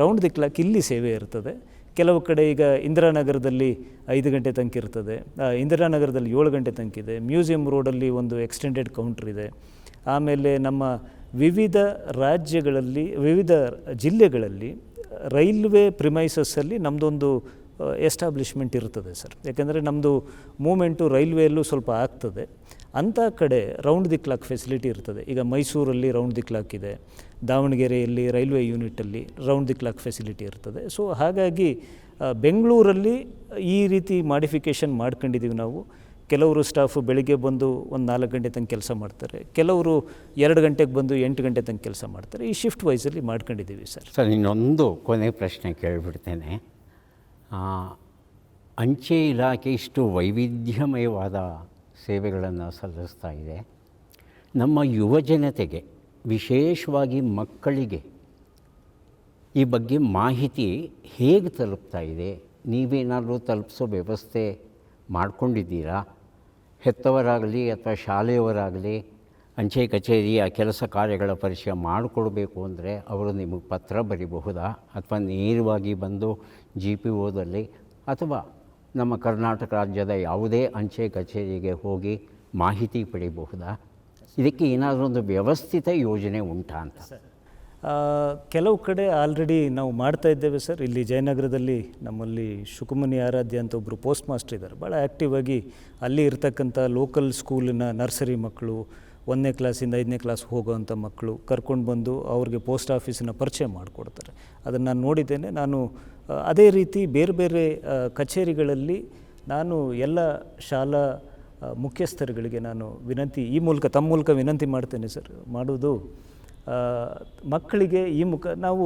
ರೌಂಡ್ ದಿ ಕ್ಲಾಕ್ ಇಲ್ಲಿ ಸೇವೆ ಇರ್ತದೆ. ಕೆಲವು ಕಡೆ ಈಗ ಇಂದಿರಾನಗರದಲ್ಲಿ 5 ಗಂಟೆ ತನಕ ಇರ್ತದೆ, ಇಂದಿರಾನಗರದಲ್ಲಿ 7 ಗಂಟೆ ತನಕ ಇದೆ. ಮ್ಯೂಸಿಯಂ ರೋಡಲ್ಲಿ ಒಂದು ಎಕ್ಸ್ಟೆಂಡೆಡ್ ಕೌಂಟ್ರ್ ಇದೆ. ಆಮೇಲೆ ನಮ್ಮ ವಿವಿಧ ರಾಜ್ಯಗಳಲ್ಲಿ, ವಿವಿಧ ಜಿಲ್ಲೆಗಳಲ್ಲಿ ರೈಲ್ವೆ ಪ್ರಿಮೈಸಸ್ಸಲ್ಲಿ ನಮ್ಮದೊಂದು ಎಸ್ಟಾಬ್ಲಿಷ್ಮೆಂಟ್ ಇರ್ತದೆ ಸರ್. ಯಾಕೆಂದರೆ ನಮ್ಮದು ಮೂಮೆಂಟು ರೈಲ್ವೆಯಲ್ಲೂ ಸ್ವಲ್ಪ ಆಗ್ತದೆ. ಅಂಥ ಕಡೆ ರೌಂಡ್ ದಿ ಕ್ಲಾಕ್ ಫೆಸಿಲಿಟಿ ಇರ್ತದೆ. ಈಗ ಮೈಸೂರಲ್ಲಿ ರೌಂಡ್ ದಿ ಕ್ಲಾಕ್ ಇದೆ, ದಾವಣಗೆರೆಯಲ್ಲಿ ರೈಲ್ವೆ ಯೂನಿಟಲ್ಲಿ ರೌಂಡ್ ದಿ ಕ್ಲಾಕ್ ಫೆಸಿಲಿಟಿ ಇರ್ತದೆ. ಸೊ ಹಾಗಾಗಿ ಬೆಂಗಳೂರಲ್ಲಿ ಈ ರೀತಿ ಮಾಡಿಫಿಕೇಷನ್ ಮಾಡ್ಕೊಂಡಿದ್ದೀವಿ ನಾವು. ಕೆಲವರು ಸ್ಟಾಫು ಬೆಳಿಗ್ಗೆ ಬಂದು ಒಂದು 4 ಗಂಟೆ ತನಕ ಕೆಲಸ ಮಾಡ್ತಾರೆ, ಕೆಲವರು 2 ಗಂಟೆಗೆ ಬಂದು 8 ಗಂಟೆ ತನಕ ಕೆಲಸ ಮಾಡ್ತಾರೆ. ಈ ಶಿಫ್ಟ್ ವೈಸಲ್ಲಿ ಮಾಡ್ಕೊಂಡಿದ್ದೀವಿ ಸರ್. ಸರ್, ಇನ್ನೊಂದು ಕೊನೆ ಪ್ರಶ್ನೆ ಕೇಳಿಬಿಡ್ತೇನೆ. ಅಂಚೆ ಇಲಾಖೆ ಇಷ್ಟು ವೈವಿಧ್ಯಮಯವಾದ ಸೇವೆಗಳನ್ನು ಸಲ್ಲಿಸ್ತಾ ಇದೆ. ನಮ್ಮ ಯುವ ಜನತೆಗೆ, ವಿಶೇಷವಾಗಿ ಮಕ್ಕಳಿಗೆ ಈ ಬಗ್ಗೆ ಮಾಹಿತಿ ಹೇಗೆ ತಲುಪ್ತಾ ಇದೆ? ನೀವೇನಾದರೂ ತಲುಪಿಸೋ ವ್ಯವಸ್ಥೆ ಮಾಡ್ಕೊಂಡಿದ್ದೀರಾ? ಹೆತ್ತವರಾಗಲಿ ಅಥವಾ ಶಾಲೆಯವರಾಗಲಿ ಅಂಚೆ ಕಚೇರಿಯ ಕೆಲಸ ಕಾರ್ಯಗಳ ಪರಿಚಯ ಮಾಡಿಕೊಡ್ಬೇಕು ಅಂದರೆ ಅವರು ನಿಮಗೆ ಪತ್ರ ಬರೀಬಹುದಾ, ಅಥವಾ ನೇರವಾಗಿ ಬಂದು GPOದಲ್ಲಿ ಅಥವಾ ನಮ್ಮ ಕರ್ನಾಟಕ ರಾಜ್ಯದ ಯಾವುದೇ ಅಂಚೆ ಕಚೇರಿಗೆ ಹೋಗಿ ಮಾಹಿತಿ ಪಡಿಬಹುದಾ? ಇದಕ್ಕೆ ಏನಾದರೂ ಒಂದು ವ್ಯವಸ್ಥಿತ ಯೋಜನೆ ಉಂಟಾ ಅಂತ? ಕೆಲವು ಕಡೆ ಆಲ್ರೆಡಿ ನಾವು ಮಾಡ್ತಾ ಇದ್ದೇವೆ ಸರ್. ಇಲ್ಲಿ ಜಯನಗರದಲ್ಲಿ ನಮ್ಮಲ್ಲಿ ಶುಕುಮನಿ ಆರಾಧ್ಯ ಅಂತ ಒಬ್ಬರು ಪೋಸ್ಟ್ ಮಾಸ್ಟರ್ ಇದ್ದಾರೆ. ಭಾಳ ಆ್ಯಕ್ಟಿವ್ ಆಗಿ ಅಲ್ಲಿ ಇರ್ತಕ್ಕಂಥ ಲೋಕಲ್ ಸ್ಕೂಲಿನ ನರ್ಸರಿ ಮಕ್ಕಳು, 1ನೇ ಕ್ಲಾಸಿಂದ 5ನೇ ಕ್ಲಾಸ್ ಹೋಗೋವಂಥ ಮಕ್ಕಳು ಕರ್ಕೊಂಡು ಬಂದು ಅವ್ರಿಗೆ ಪೋಸ್ಟ್ ಆಫೀಸಿನ ಪರಿಚಯ ಮಾಡಿಕೊಡ್ತಾರೆ. ಅದನ್ನು ನಾನು ನೋಡಿದ್ದೇನೆ. ನಾನು ಅದೇ ರೀತಿ ಬೇರೆ ಬೇರೆ ಕಚೇರಿಗಳಲ್ಲಿ ನಾನು ಎಲ್ಲ ಶಾಲಾ ಮುಖ್ಯಸ್ಥರುಗಳಿಗೆ ನಾನು ಈ ಮೂಲಕ ತಮ್ಮ ಮೂಲಕ ವಿನಂತಿ ಮಾಡ್ತೇನೆ ಸರ್. ಮಾಡೋದು ಮಕ್ಕಳಿಗೆ ನಾವು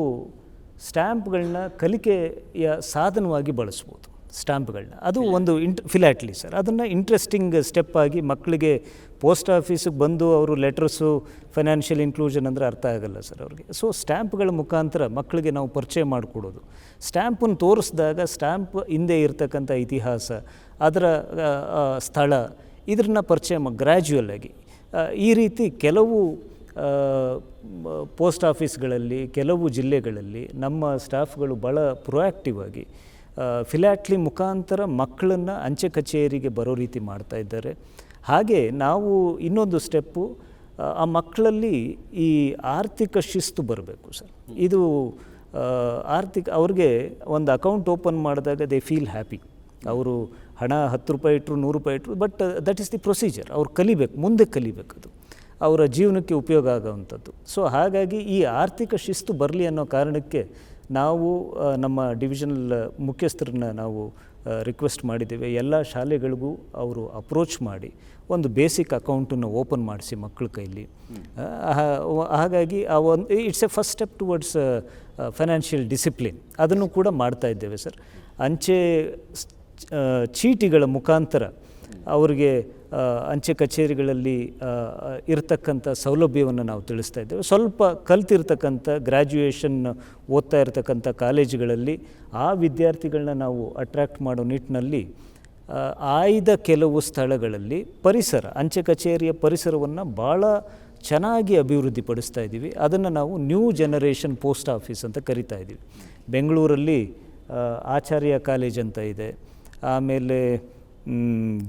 ಸ್ಟ್ಯಾಂಪ್ಗಳನ್ನ ಕಲಿಕೆಯ ಸಾಧನವಾಗಿ ಬಳಸ್ಬೋದು. ಸ್ಟ್ಯಾಂಪ್ಗಳನ್ನ ಅದು ಒಂದು ಫಿಲಾಟ್ಲಿ ಸರ್, ಅದನ್ನು ಇಂಟ್ರೆಸ್ಟಿಂಗ್ ಸ್ಟೆಪ್ ಆಗಿ ಮಕ್ಕಳಿಗೆ ಪೋಸ್ಟ್ ಆಫೀಸಿಗೆ ಬಂದು ಅವರು ಲೆಟರ್ಸು, ಫೈನಾನ್ಷಿಯಲ್ ಇನ್ಕ್ಲೂಷನ್ ಅಂದರೆ ಅರ್ಥ ಆಗಲ್ಲ ಸರ್ ಅವ್ರಿಗೆ. ಸೊ ಸ್ಟ್ಯಾಂಪ್ಗಳ ಮುಖಾಂತರ ಮಕ್ಕಳಿಗೆ ನಾವು ಪರಿಚಯ ಮಾಡಿಕೊಡೋದು. ಸ್ಟ್ಯಾಂಪನ್ನು ತೋರಿಸಿದಾಗ ಸ್ಟ್ಯಾಂಪ್ ಹಿಂದೆ ಇರ್ತಕ್ಕಂಥ ಇತಿಹಾಸ, ಅದರ ಸ್ಥಳ, ಇದನ್ನ ಪರಿಚಯ ಗ್ರ್ಯಾಜುವಲ್ ಆಗಿ ಈ ರೀತಿ ಕೆಲವು ಪೋಸ್ಟ್ ಆಫೀಸ್ಗಳಲ್ಲಿ, ಕೆಲವು ಜಿಲ್ಲೆಗಳಲ್ಲಿ ನಮ್ಮ ಸ್ಟಾಫ್ಗಳು ಭಾಳ ಪ್ರೊಯಾಕ್ಟಿವ್ ಆಗಿ ಫಿಲಾಟ್ಲಿ ಮುಖಾಂತರ ಮಕ್ಕಳನ್ನು ಅಂಚೆ ಕಚೇರಿಗೆ ಬರೋ ರೀತಿ ಮಾಡ್ತಾ ಇದ್ದಾರೆ. ಹಾಗೆ ನಾವು ಇನ್ನೊಂದು ಸ್ಟೆಪ್ಪು, ಆ ಮಕ್ಕಳಲ್ಲಿ ಈ ಆರ್ಥಿಕ ಶಿಸ್ತು ಬರಬೇಕು ಸರ್. ಇದು ಅವ್ರಿಗೆ ಒಂದು ಅಕೌಂಟ್ ಓಪನ್ ಮಾಡಿದಾಗ ದೇ ಫೀಲ್ ಹ್ಯಾಪಿ. ಅವರು ಹಣ 10 ರೂಪಾಯಿ ಇಟ್ಟರು, 100 ರೂಪಾಯಿ ಇಟ್ಟರು, but that is the procedure. ಅವ್ರು ಕಲಿಬೇಕು, ಮುಂದೆ ಕಲಿಬೇಕು, ಅದು ಅವರ ಜೀವನಕ್ಕೆ ಉಪಯೋಗ ಆಗೋವಂಥದ್ದು. ಸೊ ಹಾಗಾಗಿ ಈ ಆರ್ಥಿಕ ಶಿಸ್ತು ಬರಲಿ ಅನ್ನೋ ಕಾರಣಕ್ಕೆ ನಾವು ನಮ್ಮ ಡಿವಿಷನಲ್ ಮುಖ್ಯಸ್ಥರನ್ನ ನಾವು ರಿಕ್ವೆಸ್ಟ್ ಮಾಡಿದ್ದೇವೆ. ಎಲ್ಲ ಶಾಲೆಗಳಿಗೂ ಅವರು ಅಪ್ರೋಚ್ ಮಾಡಿ ಒಂದು ಬೇಸಿಕ್ ಅಕೌಂಟನ್ನು ಓಪನ್ ಮಾಡಿಸಿ ಮಕ್ಕಳ ಕೈಲಿ. ಹಾಗಾಗಿ it's A first step towards financial discipline. ಅದನ್ನು ಕೂಡ ಮಾಡ್ತಾ ಇದ್ದೇವೆ ಸರ್. ಅಂಚೆ ಚೀಟಿಗಳ ಮುಖಾಂತರ ಅವರಿಗೆ ಅಂಚೆ ಕಚೇರಿಗಳಲ್ಲಿ ಇರತಕ್ಕಂಥ ಸೌಲಭ್ಯವನ್ನು ನಾವು ತಿಳಿಸ್ತಾ ಇದ್ದೇವೆ. ಸ್ವಲ್ಪ ಕಲ್ತಿರ್ತಕ್ಕಂಥ ಗ್ರ್ಯಾಜುಯೇಷನ್ ಓದ್ತಾ ಇರತಕ್ಕಂಥ ಕಾಲೇಜುಗಳಲ್ಲಿ ಆ ವಿದ್ಯಾರ್ಥಿಗಳನ್ನ ನಾವು ಅಟ್ರ್ಯಾಕ್ಟ್ ಮಾಡೋ ನಿಟ್ಟಿನಲ್ಲಿ ಆಯ್ದ ಕೆಲವು ಸ್ಥಳಗಳಲ್ಲಿ ಅಂಚೆ ಕಚೇರಿಯ ಪರಿಸರವನ್ನು ಭಾಳ ಚೆನ್ನಾಗಿ ಅಭಿವೃದ್ಧಿಪಡಿಸ್ತಾ ಇದ್ದೀವಿ. ಅದನ್ನು ನಾವು ನ್ಯೂ ಜನರೇಷನ್ ಪೋಸ್ಟ್ ಆಫೀಸ್ ಅಂತ ಕರಿತಾ ಇದ್ದೀವಿ. ಬೆಂಗಳೂರಲ್ಲಿ ಆಚಾರ್ಯ ಕಾಲೇಜ್ ಅಂತ ಇದೆ, ಆಮೇಲೆ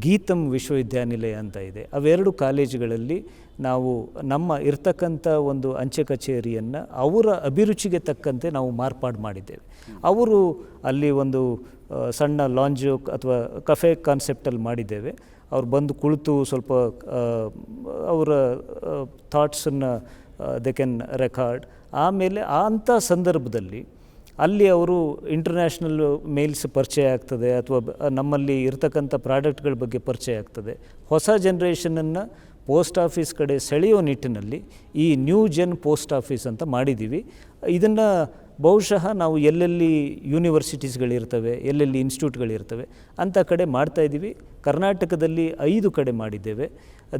ಗೀತಂ ವಿಶ್ವವಿದ್ಯಾನಿಲಯ ಅಂತ ಇದೆ. ಅವೆರಡು ಕಾಲೇಜುಗಳಲ್ಲಿ ನಾವು ನಮ್ಮ ಇರ್ತಕ್ಕಂಥ ಒಂದು ಅಂಚೆ ಕಚೇರಿಯನ್ನು ಅವರ ಅಭಿರುಚಿಗೆ ತಕ್ಕಂತೆ ನಾವು ಮಾರ್ಪಾಡು ಮಾಡಿದ್ದೇವೆ. ಅವರು ಅಲ್ಲಿ ಒಂದು ಸಣ್ಣ ಲಾಂಜು ಅಥವಾ ಕಫೆ ಕಾನ್ಸೆಪ್ಟಲ್ಲಿ ಮಾಡಿದ್ದೇವೆ. ಅವ್ರು ಬಂದು ಕುಳಿತು ಸ್ವಲ್ಪ ಅವರ ಥಾಟ್ಸನ್ನು ದೆ ಕ್ಯಾನ್ ರೆಕಾರ್ಡ್. ಆಮೇಲೆ ಅಂಥ ಸಂದರ್ಭದಲ್ಲಿ ಅಲ್ಲಿ ಅವರು ಇಂಟರ್ನ್ಯಾಷನಲ್ ಮೇಲ್ಸ್ ಪರಿಚಯ ಆಗ್ತದೆ, ಅಥವಾ ನಮ್ಮಲ್ಲಿ ಇರ್ತಕ್ಕಂಥ ಪ್ರಾಡಕ್ಟ್ಗಳ ಬಗ್ಗೆ ಪರಿಚಯ ಆಗ್ತದೆ. ಹೊಸ ಜನ್ರೇಷನನ್ನು ಪೋಸ್ಟ್ ಆಫೀಸ್ ಕಡೆ ಸೆಳೆಯೋ ನಿಟ್ಟಿನಲ್ಲಿ ಈ ನ್ಯೂ ಜನ್ ಪೋಸ್ಟ್ ಆಫೀಸ್ ಅಂತ ಮಾಡಿದ್ದೀವಿ. ಇದನ್ನು ಬಹುಶಃ ನಾವು ಎಲ್ಲೆಲ್ಲಿ ಯೂನಿವರ್ಸಿಟೀಸ್ಗಳಿರ್ತವೆ, ಎಲ್ಲೆಲ್ಲಿ ಇನ್ಸ್ಟಿಟ್ಯೂಟ್ಗಳಿರ್ತವೆ ಅಂಥ ಕಡೆ ಮಾಡ್ತಾಯಿದ್ದೀವಿ. ಕರ್ನಾಟಕದಲ್ಲಿ 5 ಕಡೆ ಮಾಡಿದ್ದೇವೆ,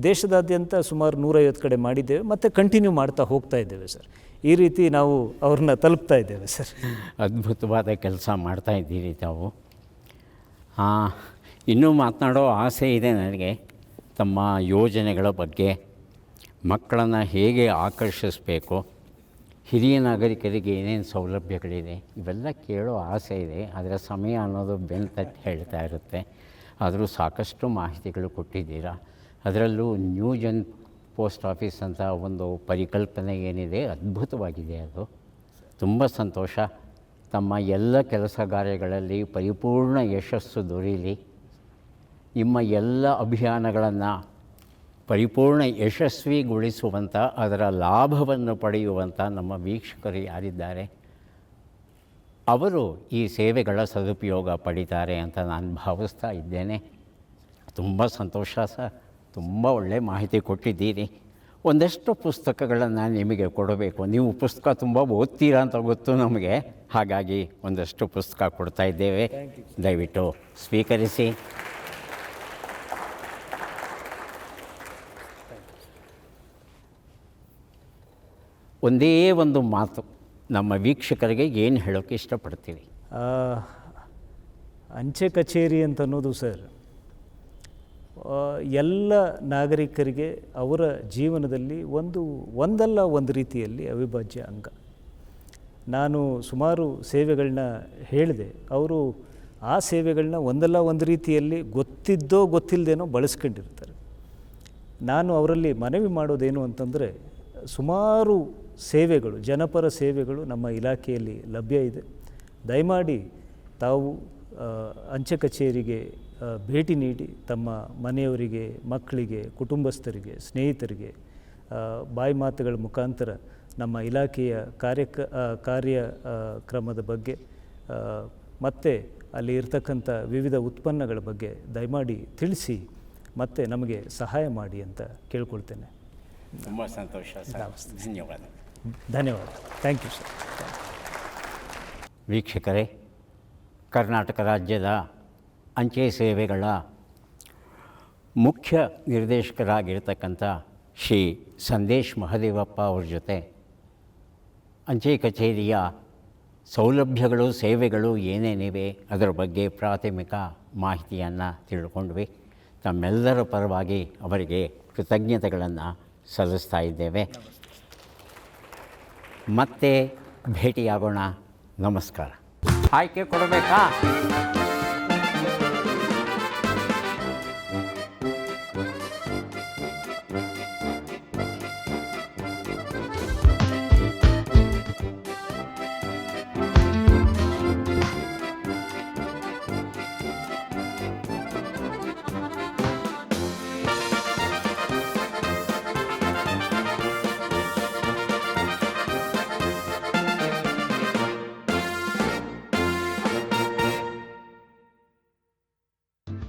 ದೇಶದಾದ್ಯಂತ ಸುಮಾರು 150 ಕಡೆ ಮಾಡಿದ್ದೇವೆ, ಮತ್ತು ಕಂಟಿನ್ಯೂ ಮಾಡ್ತಾ ಹೋಗ್ತಾ ಇದ್ದೇವೆ ಸರ್. ಈ ರೀತಿ ನಾವು ಅವ್ರನ್ನ ತಲುಪ್ತಾ ಇದ್ದೇವೆ ಸರ್. ಅದ್ಭುತವಾದ ಕೆಲಸ ಮಾಡ್ತಾ ಇದ್ದೀರಿ ತಾವು. ಇನ್ನೂ ಮಾತನಾಡೋ ಆಸೆ ಇದೆ ನನಗೆ ತಮ್ಮ ಯೋಜನೆಗಳ ಬಗ್ಗೆ. ಮಕ್ಕಳನ್ನು ಹೇಗೆ ಆಕರ್ಷಿಸಬೇಕು, ಹಿರಿಯ ನಾಗರಿಕರಿಗೆ ಏನೇನು ಸೌಲಭ್ಯಗಳಿದೆ, ಇವೆಲ್ಲ ಕೇಳೋ ಆಸೆ ಇದೆ. ಆದರೆ ಸಮಯ ಅನ್ನೋದು ಬೆನ್ನು ತಟ್ಟಿ ಹೇಳ್ತಾ ಇರುತ್ತೆ. ಆದರೂ ಸಾಕಷ್ಟು ಮಾಹಿತಿಗಳು ಕೊಟ್ಟಿದ್ದೀರಾ. ಅದರಲ್ಲೂ ನ್ಯೂ ಜನ್ ಪೋಸ್ಟ್ ಆಫೀಸ್ ಅಂತ ಒಂದು ಪರಿಕಲ್ಪನೆ ಏನಿದೆ, ಅದ್ಭುತವಾಗಿದೆ. ಅದು ತುಂಬ ಸಂತೋಷ. ತಮ್ಮ ಎಲ್ಲ ಕೆಲಸ ಕಾರ್ಯಗಳಲ್ಲಿ ಪರಿಪೂರ್ಣ ಯಶಸ್ಸು ದೊರೀಲಿ. ನಿಮ್ಮ ಎಲ್ಲ ಅಭಿಯಾನಗಳನ್ನು ಪರಿಪೂರ್ಣ ಯಶಸ್ವಿಗೊಳಿಸುವಂಥ, ಅದರ ಲಾಭವನ್ನು ಪಡೆಯುವಂಥ ನಮ್ಮ ವೀಕ್ಷಕರು ಯಾರಿದ್ದಾರೆ ಅವರು ಈ ಸೇವೆಗಳ ಸದುಪಯೋಗ ಪಡಿತಾರೆ ಅಂತ ನಾನು ಭಾವಿಸ್ತಾ ಇದ್ದೇನೆ. ತುಂಬ ಸಂತೋಷ ಸರ್, ತುಂಬ ಒಳ್ಳೆಯ ಮಾಹಿತಿ ಕೊಟ್ಟಿದ್ದೀರಿ. ಒಂದಷ್ಟು ಪುಸ್ತಕಗಳನ್ನು ನಿಮಗೆ ಕೊಡಬೇಕು. ನೀವು ಪುಸ್ತಕ ತುಂಬ ಓದ್ತೀರಾ ಅಂತ ಗೊತ್ತು ನಮಗೆ, ಹಾಗಾಗಿ ಒಂದಷ್ಟು ಪುಸ್ತಕ ಕೊಡ್ತಾ ಇದ್ದೇವೆ. ದಯವಿಟ್ಟು ಸ್ವೀಕರಿಸಿ. ಒಂದೇ ಒಂದು ಮಾತು ನಮ್ಮ ವೀಕ್ಷಕರಿಗೆ ಏನು ಹೇಳೋಕ್ಕೆ ಇಷ್ಟಪಡ್ತೀವಿ? ಅಂಚೆ ಕಚೇರಿ ಅಂತ ಅನ್ನೋದು ಸರ್ ಎಲ್ಲ ನಾಗರಿಕರಿಗೆ ಅವರ ಜೀವನದಲ್ಲಿ ಒಂದಲ್ಲ ಒಂದು ರೀತಿಯಲ್ಲಿ ಅವಿಭಾಜ್ಯ ಅಂಗ. ನಾನು ಸುಮಾರು ಸೇವೆಗಳನ್ನ ಹೇಳಿದೆ. ಅವರು ಆ ಸೇವೆಗಳನ್ನ ಒಂದಲ್ಲ ಒಂದು ರೀತಿಯಲ್ಲಿ ಗೊತ್ತಿದ್ದೋ ಗೊತ್ತಿಲ್ಲದೇನೋ ಬಳಸ್ಕೊಂಡಿರ್ತಾರೆ. ನಾನು ಅವರಲ್ಲಿ ಮನವಿ ಮಾಡೋದೇನು ಅಂತಂದರೆ, ಸುಮಾರು ಸೇವೆಗಳು, ಜನಪರ ಸೇವೆಗಳು ನಮ್ಮ ಇಲಾಖೆಯಲ್ಲಿ ಲಭ್ಯ ಇದೆ. ದಯಮಾಡಿ ತಾವು ಅಂಚೆ ಕಚೇರಿಗೆ ಭೇಟಿ ನೀಡಿ ತಮ್ಮ ಮನೆಯವರಿಗೆ, ಮಕ್ಕಳಿಗೆ, ಕುಟುಂಬಸ್ಥರಿಗೆ, ಸ್ನೇಹಿತರಿಗೆ ಬಾಯಿ ಮಾತುಗಳ ಮುಖಾಂತರ ನಮ್ಮ ಇಲಾಖೆಯ ಕಾರ್ಯಕ್ರಮದ ಬಗ್ಗೆ ಮತ್ತು ಅಲ್ಲಿ ಇರ್ತಕ್ಕಂಥ ವಿವಿಧ ಉತ್ಪನ್ನಗಳ ಬಗ್ಗೆ ದಯಮಾಡಿ ತಿಳಿಸಿ ಮತ್ತು ನಮಗೆ ಸಹಾಯ ಮಾಡಿ ಅಂತ ಕೇಳ್ಕೊಳ್ತೇನೆ. ತುಂಬ ಸಂತೋಷ ಸರ್, ಧನ್ಯವಾದ. ಧನ್ಯವಾದ. Thank you sir. ವೀಕ್ಷಕರೇ, ಕರ್ನಾಟಕ ರಾಜ್ಯದ ಅಂಚೆ ಸೇವೆಗಳ ಮುಖ್ಯ ನಿರ್ದೇಶಕರಾಗಿರ್ತಕ್ಕಂಥ ಶ್ರೀ ಸಂದೇಶ್ ಮಹದೇವಪ್ಪ ಅವ್ರ ಜೊತೆ ಅಂಚೆ ಕಚೇರಿಯ ಸೌಲಭ್ಯಗಳು, ಸೇವೆಗಳು ಏನೇನಿವೆ ಅದರ ಬಗ್ಗೆ ಪ್ರಾಥಮಿಕ ಮಾಹಿತಿಯನ್ನು ತಿಳ್ಕೊಂಡ್ವಿ. ತಮ್ಮೆಲ್ಲರ ಪರವಾಗಿ ಅವರಿಗೆ ಕೃತಜ್ಞತೆಗಳನ್ನು ಸಲ್ಲಿಸ್ತಾ ಇದ್ದೇವೆ. ಮತ್ತೆ ಭೇಟಿಯಾಗೋಣ. ನಮಸ್ಕಾರ. ಆಯ್ಕೆ ಕೊಡಬೇಕಾ?